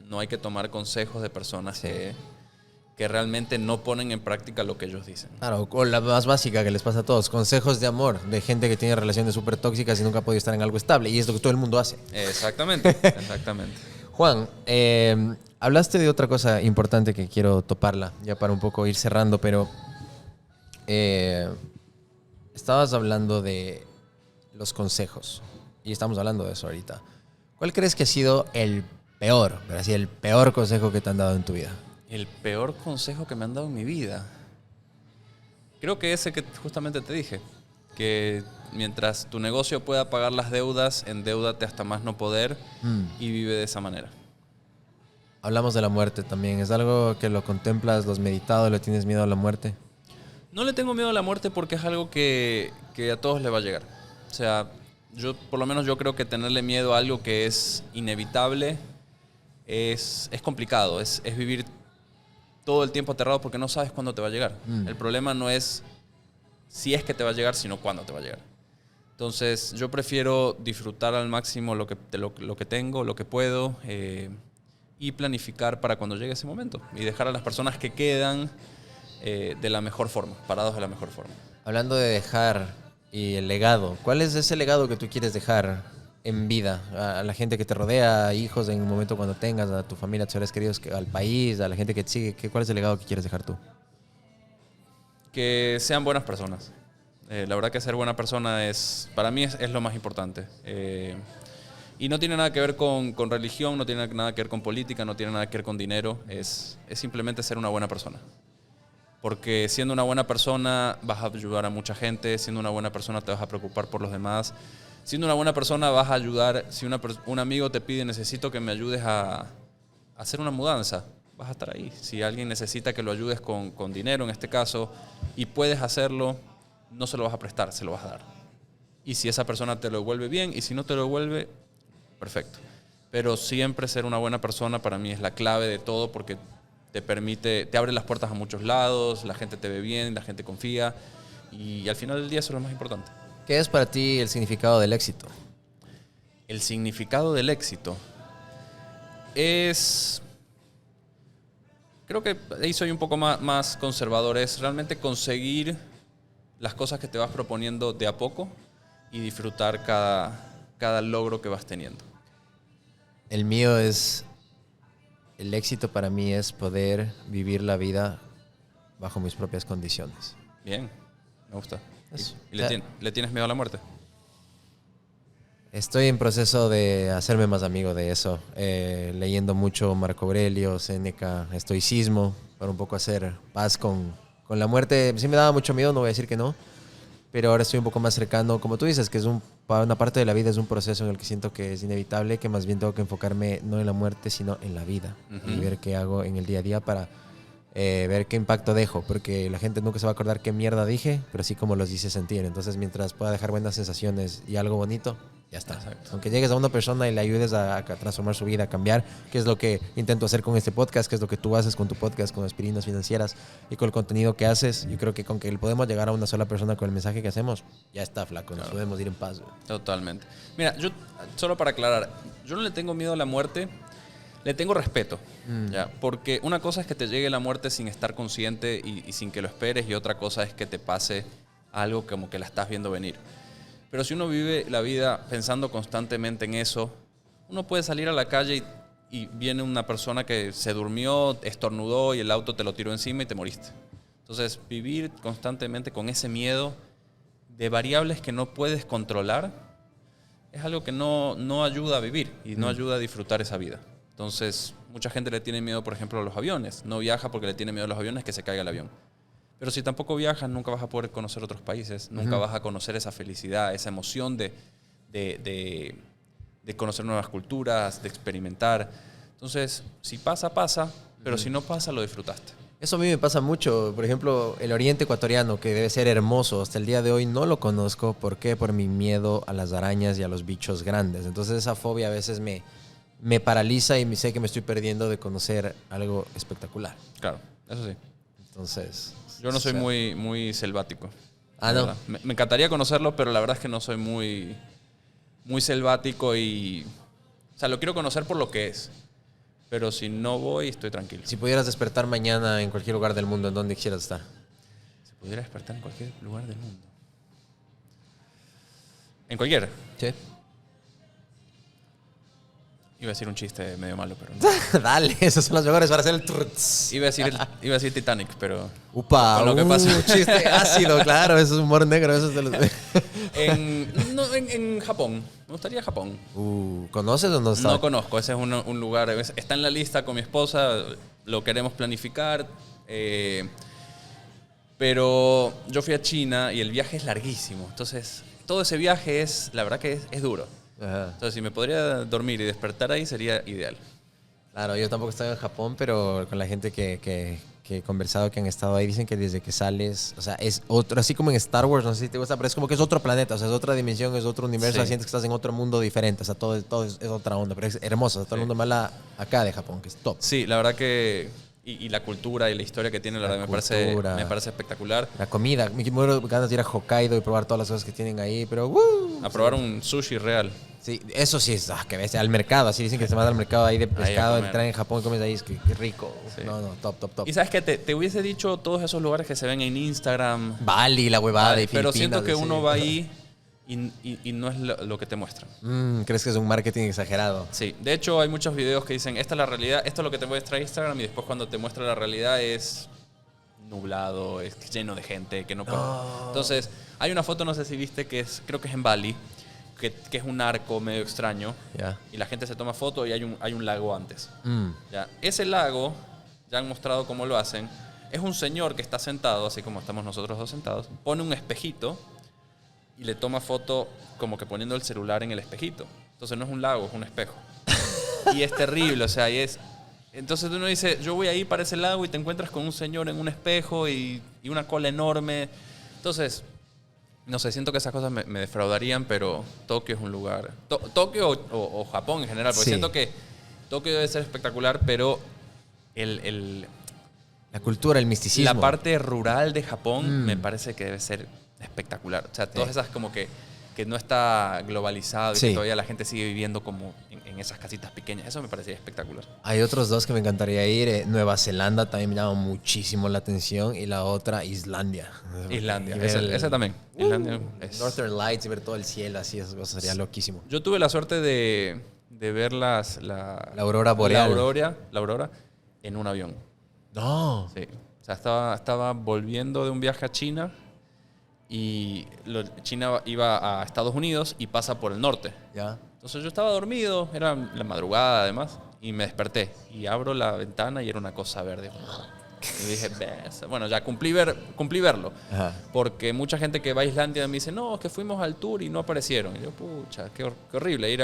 S3: no hay que tomar consejos de personas que realmente no ponen en práctica lo que ellos dicen.
S2: Claro, o la más básica que les pasa a todos, consejos de amor de gente que tiene relaciones súper tóxicas y nunca ha podido estar en algo estable, y es lo que todo el mundo hace.
S3: Exactamente, exactamente.
S2: Juan, hablaste de otra cosa importante que quiero toparla, ya para un poco ir cerrando, pero estabas hablando de los consejos, y estamos hablando de eso ahorita. ¿Cuál crees que ha sido el peor, pero así el peor consejo que te han dado en tu vida?
S3: El peor consejo que me han dado en mi vida. Creo que ese que justamente te dije. Que mientras tu negocio pueda pagar las deudas, endeúdate hasta más no poder y vive de esa manera.
S2: Hablamos de la muerte también. ¿Es algo que lo contemplas, lo has meditado, le tienes miedo a la muerte?
S3: No le tengo miedo a la muerte porque es algo que a todos le va a llegar. O sea, por lo menos yo creo que tenerle miedo a algo que es inevitable es complicado. Es vivir todo el tiempo aterrado porque no sabes cuándo te va a llegar. El problema no es si es que te va a llegar, sino cuándo te va a llegar. Entonces, yo prefiero disfrutar al máximo lo que tengo, lo que puedo, y planificar para cuando llegue ese momento. Y dejar a las personas que quedan de la mejor forma, parados de la mejor forma.
S2: Hablando de dejar y el legado, ¿cuál es ese legado que tú quieres dejar en vida? A la gente que te rodea, a hijos en un momento cuando tengas, a tu familia, a tus seres queridos, al país, a la gente que te sigue. ¿Cuál es el legado que quieres dejar tú?
S3: Que sean buenas personas. La verdad que ser buena persona para mí es lo más importante. Y no tiene nada que ver con religión, no tiene nada que ver con política, no tiene nada que ver con dinero. Es simplemente ser una buena persona. Porque siendo una buena persona vas a ayudar a mucha gente, siendo una buena persona te vas a preocupar por los demás. Siendo una buena persona vas a ayudar, si un amigo te pide, necesito que me ayudes a hacer una mudanza, vas a estar ahí. Si alguien necesita que lo ayudes con dinero, en este caso, y puedes hacerlo, no se lo vas a prestar, se lo vas a dar. Y si esa persona te lo devuelve bien, y si no te lo devuelve, perfecto. Pero siempre ser una buena persona para mí es la clave de todo, porque te abre las puertas a muchos lados, la gente te ve bien, la gente confía, y al final del día eso es lo más importante.
S2: ¿Qué es para ti el significado del éxito?
S3: El significado del éxito es creo que ahí soy un poco más conservador. Es realmente conseguir las cosas que te vas proponiendo de a poco y disfrutar cada logro que vas teniendo.
S2: El mío es... El éxito para mí es poder vivir la vida bajo mis propias condiciones.
S3: Bien, me gusta.
S2: Eso.
S3: ¿Y le tienes miedo a la muerte?
S2: Estoy en proceso de hacerme más amigo de eso, leyendo mucho Marco Aurelio, Séneca, estoicismo, para un poco hacer paz con la muerte. Sí me daba mucho miedo, no voy a decir que no, pero ahora estoy un poco más cercano, como tú dices, que es una parte de la vida, es un proceso en el que siento que es inevitable, que más bien tengo que enfocarme no en la muerte, sino en la vida, y ver qué hago en el día a día para ver qué impacto dejo, porque la gente nunca se va a acordar qué mierda dije, pero sí como los hice sentir. Entonces, mientras pueda dejar buenas sensaciones y algo bonito, ya está.
S3: Exacto.
S2: Aunque llegues a una persona y le ayudes a transformar su vida, a cambiar, que es lo que intento hacer con este podcast, que es lo que tú haces con tu podcast, con Aspirinas Financieras y con el contenido que haces. Yo creo que con que podemos llegar a una sola persona con el mensaje que hacemos, ya está, flaco. Nos podemos ir en paz, güey.
S3: Totalmente. Mira, yo, solo para aclarar, yo no le tengo miedo a la muerte, le tengo respeto. ¿Ya? Porque una cosa es que te llegue la muerte sin estar consciente y sin que lo esperes, y otra cosa es que te pase algo como que la estás viendo venir. Pero si uno vive la vida pensando constantemente en eso, uno puede salir a la calle y viene una persona que se durmió, estornudó y el auto te lo tiró encima y te moriste. Entonces, vivir constantemente con ese miedo de variables que no puedes controlar es algo que no ayuda a vivir y no ayuda a disfrutar esa vida. Entonces, mucha gente le tiene miedo, por ejemplo, a los aviones. No viaja porque le tiene miedo a los aviones, que se caiga el avión. Pero si tampoco viajas, nunca vas a poder conocer otros países, nunca vas a conocer esa felicidad, esa emoción de conocer nuevas culturas, de experimentar. Entonces, si pasa, pasa, pero si no pasa, lo disfrutaste.
S2: Eso a mí me pasa mucho. Por ejemplo, el oriente ecuatoriano, que debe ser hermoso, hasta el día de hoy no lo conozco. ¿Por qué? Por mi miedo a las arañas y a los bichos grandes. Entonces esa fobia a veces me paraliza y me sé que me estoy perdiendo de conocer algo espectacular.
S3: Claro, eso sí.
S2: Entonces...
S3: Yo no soy muy selvático.
S2: Ah, ¿no?
S3: Me encantaría conocerlo, pero la verdad es que no soy muy selvático y... O sea, lo quiero conocer por lo que es. Pero si no voy, estoy tranquilo.
S2: Si pudieras despertar mañana en cualquier lugar del mundo, ¿en dónde quisieras estar?
S3: Si pudiera despertar en cualquier lugar del mundo. ¿En cualquier?
S2: Sí.
S3: Iba a decir un chiste medio malo, pero no.
S2: Dale, esos son los mejores para hacer el... trrts.
S3: Iba a decir Titanic, pero...
S2: Upa,
S3: con lo que pasa.
S2: Chiste ácido, claro, eso es humor negro. Eso es de los...
S3: en Japón. Me gustaría Japón.
S2: ¿Conoces o no sabes?
S3: No conozco, ese es un lugar... Está en la lista con mi esposa, lo queremos planificar. Pero yo fui a China y el viaje es larguísimo. Entonces, todo ese viaje la verdad que es duro.
S2: Ajá.
S3: Entonces, si me podría dormir y despertar ahí, sería ideal.
S2: Claro, yo tampoco he estado en Japón, pero con la gente que he conversado, que han estado ahí, dicen que desde que sales, o sea, es otro, así como en Star Wars, no sé si te gusta, pero es como que es otro planeta, o sea, es otra dimensión, es otro universo,
S3: Sí.
S2: sientes que estás en otro mundo diferente, o sea, todo es otra onda, pero es hermoso, o sea, todo el mundo mala acá de Japón, que es top.
S3: Sí, la verdad que... Y la cultura y la historia que tiene, la verdad, me parece espectacular.
S2: La comida, me muero ganas de ir a Hokkaido y probar todas las cosas que tienen ahí, pero
S3: A probar un sushi real.
S2: sí, eso sí es, que ves, al mercado, así dicen que se van al mercado ahí de pescado,
S3: comer.
S2: traen en Japón y comes ahí, es que rico.
S3: Sí.
S2: No, top.
S3: Y sabes que te hubiese dicho todos esos lugares que se ven en Instagram.
S2: Bali, la huevada de
S3: Pero
S2: Filipinas,
S3: siento que
S2: sí.
S3: uno va ahí y no es lo que te muestran.
S2: ¿Crees que es un marketing exagerado?
S3: Sí, de hecho hay muchos videos que dicen, esta es la realidad, esto es lo que te muestra Instagram, y después cuando te muestra la realidad es nublado, es lleno de gente que no puede. Entonces, hay una foto, no sé si viste, creo que es en Bali, que es un arco medio extraño,
S2: Ya.
S3: y la gente se toma foto y hay un lago antes. ¿Ya? Ese lago, ya han mostrado cómo lo hacen, es un señor que está sentado, así como estamos nosotros dos sentados, pone un espejito y le toma foto como que poniendo el celular en el espejito. Entonces no es un lago, es un espejo. Y es terrible, o sea, Entonces uno dice, yo voy ahí para ese lago y te encuentras con un señor en un espejo y una cola enorme. Entonces, no sé, siento que esas cosas me defraudarían, pero Tokio es un lugar... Tokio o Japón en general, porque
S2: Sí.
S3: siento que Tokio debe ser espectacular, pero
S2: La cultura, el misticismo.
S3: la parte rural de Japón me parece que debe ser espectacular. O sea, todas esas como que que no está globalizado y
S2: Sí.
S3: que todavía la gente sigue viviendo como en esas casitas pequeñas. Eso me parecía espectacular.
S2: Hay otros dos que me encantaría ir. Nueva Zelanda también me llama muchísimo la atención. Y la otra, Islandia.
S3: Islandia,
S2: Y ver
S3: ese también. Islandia es...
S2: Northern Lights y ver todo el cielo así, eso sería loquísimo.
S3: Yo tuve la suerte de ver la
S2: aurora boreal.
S3: La aurora en un avión.
S2: No.
S3: Sí. O sea, estaba volviendo de un viaje a China y China iba a Estados Unidos y pasa por el norte.
S2: Ya.
S3: Entonces yo estaba dormido, era la madrugada además, y me desperté. Y abro la ventana y era una cosa verde. Y dije, "Ves". Bueno, ya cumplí verlo.
S2: Ajá.
S3: Porque mucha gente que va a Islandia me dice, no, es que fuimos al tour y no aparecieron. Y yo, pucha, qué horrible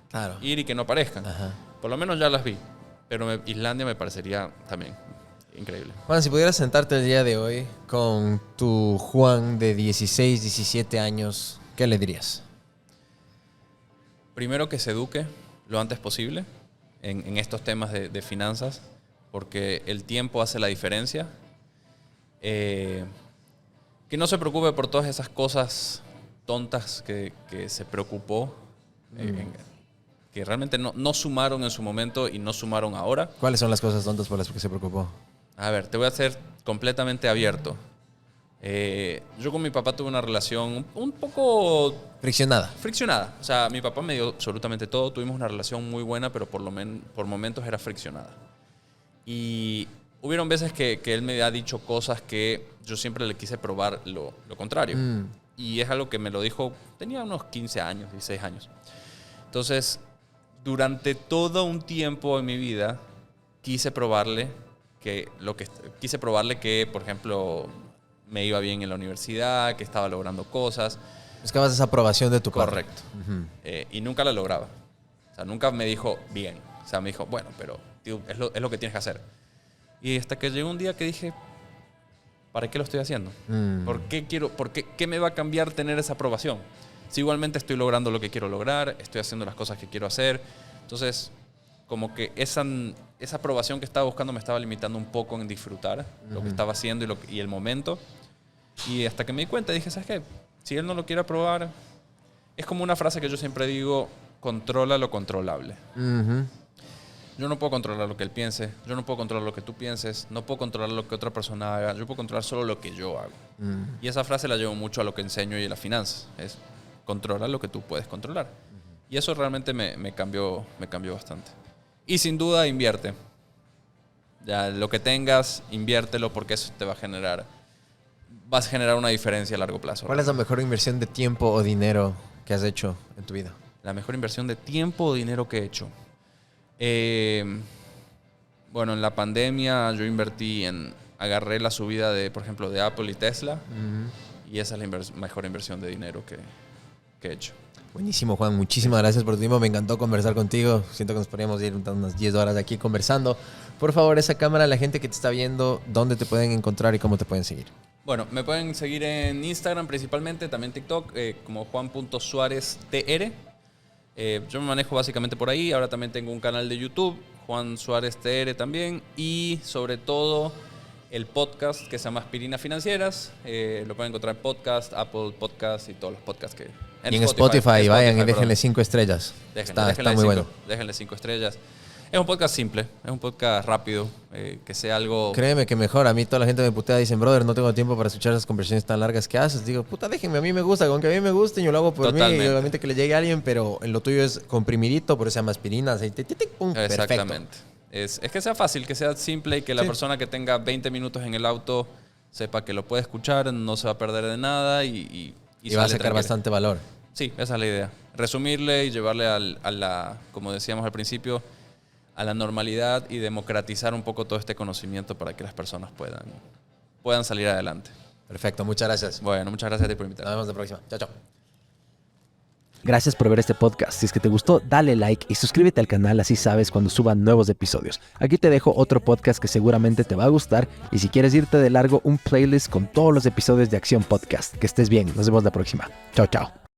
S2: Claro.
S3: ir y que no aparezcan.
S2: Ajá.
S3: Por lo menos ya las vi. Pero Islandia me parecería también increíble.
S2: Juan, si pudieras sentarte el día de hoy con tu Juan de 16, 17 años, ¿qué le dirías?
S3: Primero que se eduque lo antes posible en estos temas de finanzas, porque el tiempo hace la diferencia. Que no se preocupe por todas esas cosas tontas que se preocupó, que realmente no sumaron en su momento y no sumaron ahora.
S2: ¿Cuáles son las cosas tontas por las que se preocupó?
S3: A ver, te voy a ser completamente abierto. Yo con mi papá tuve una relación un poco
S2: Friccionada.
S3: friccionada. O sea, mi papá me dio absolutamente todo. Tuvimos una relación muy buena, pero por momentos era friccionada. Y hubieron veces que él me ha dicho cosas que yo siempre le quise probar lo contrario. Y es algo que me lo dijo, tenía unos 15 años, 16 años. Entonces, durante todo un tiempo en mi vida, quise probarle que, por ejemplo, me iba bien en la universidad, que estaba logrando cosas.
S2: Buscabas esa aprobación de tu padre.
S3: Correcto. Y nunca la lograba. O sea, nunca me dijo bien. O sea, me dijo, bueno, pero tío, es lo que tienes que hacer. Y hasta que llegó un día que dije, ¿para qué lo estoy haciendo? ¿Qué me va a cambiar tener esa aprobación? Si igualmente estoy logrando lo que quiero lograr, estoy haciendo las cosas que quiero hacer. Entonces, como que esa aprobación que estaba buscando me estaba limitando un poco en disfrutar lo que estaba haciendo y el momento. Y hasta que me di cuenta, dije, ¿sabes qué? Si él no lo quiere aprobar, es como una frase que yo siempre digo, controla lo controlable. Yo no puedo controlar lo que él piense, yo no puedo controlar lo que tú pienses, no puedo controlar lo que otra persona haga, yo puedo controlar solo lo que yo hago. Y esa frase la llevo mucho a lo que enseño y a las finanzas, es controla lo que tú puedes controlar. Y eso realmente me cambió bastante. Y sin duda invierte. Ya lo que tengas, inviértelo porque eso te va a generar una diferencia a largo plazo.
S2: ¿Cuál es la mejor inversión de tiempo o dinero que has hecho en tu vida?
S3: La mejor inversión de tiempo o dinero que he hecho. Bueno, en la pandemia yo agarré la subida por ejemplo, de Apple y Tesla. Y esa es la mejor inversión de dinero que he hecho.
S2: Buenísimo, Juan. Muchísimas gracias por tu tiempo. Me encantó conversar contigo. Siento que nos podríamos ir unas 10 horas de aquí conversando. Por favor, esa cámara, la gente que te está viendo, ¿dónde te pueden encontrar y cómo te pueden seguir?
S3: Bueno, me pueden seguir en Instagram principalmente, también TikTok, como Juan.SuárezTR. Yo me manejo básicamente por ahí. Ahora también tengo un canal de YouTube, Juan Suárez TR también. Y sobre todo el podcast que se llama Aspirinas Financieras. Lo pueden encontrar en podcast, Apple Podcast y todos los podcasts que...
S2: Y en Spotify, vayan y déjenle 5 estrellas. Está muy bueno.
S3: Déjenle 5 estrellas. Es un podcast simple, es un podcast rápido, que sea algo...
S2: Créeme que mejor. A mí toda la gente me putea, dicen, brother, no tengo tiempo para escuchar esas conversaciones tan largas que haces. Digo, puta, déjenme, a mí me gusta. Con que a mí me guste, yo lo hago por
S3: Totalmente.
S2: mí. Y obviamente que le llegue a alguien, pero en lo tuyo es comprimidito, por eso se llama aspirina, aceite, pum,
S3: Exactamente. Es que sea fácil, que sea simple y que la persona que tenga 20 minutos en el auto sepa que lo puede escuchar, no se va a perder de nada y
S2: va a sacar bastante valor.
S3: Sí, esa es la idea. Resumirle y llevarle como decíamos al principio, a la normalidad y democratizar un poco todo este conocimiento para que las personas puedan salir adelante.
S2: Perfecto, muchas gracias.
S3: Bueno, muchas gracias a ti por
S2: Nos
S3: invitarme.
S2: vemos la próxima. Chao, chao.
S4: Gracias por ver este podcast. Si es que te gustó, dale like y suscríbete al canal, así sabes cuando suban nuevos episodios. Aquí te dejo otro podcast que seguramente te va a gustar y si quieres irte de largo, un playlist con todos los episodios de Acción Podcast. Que estés bien, nos vemos la próxima. Chao, chao.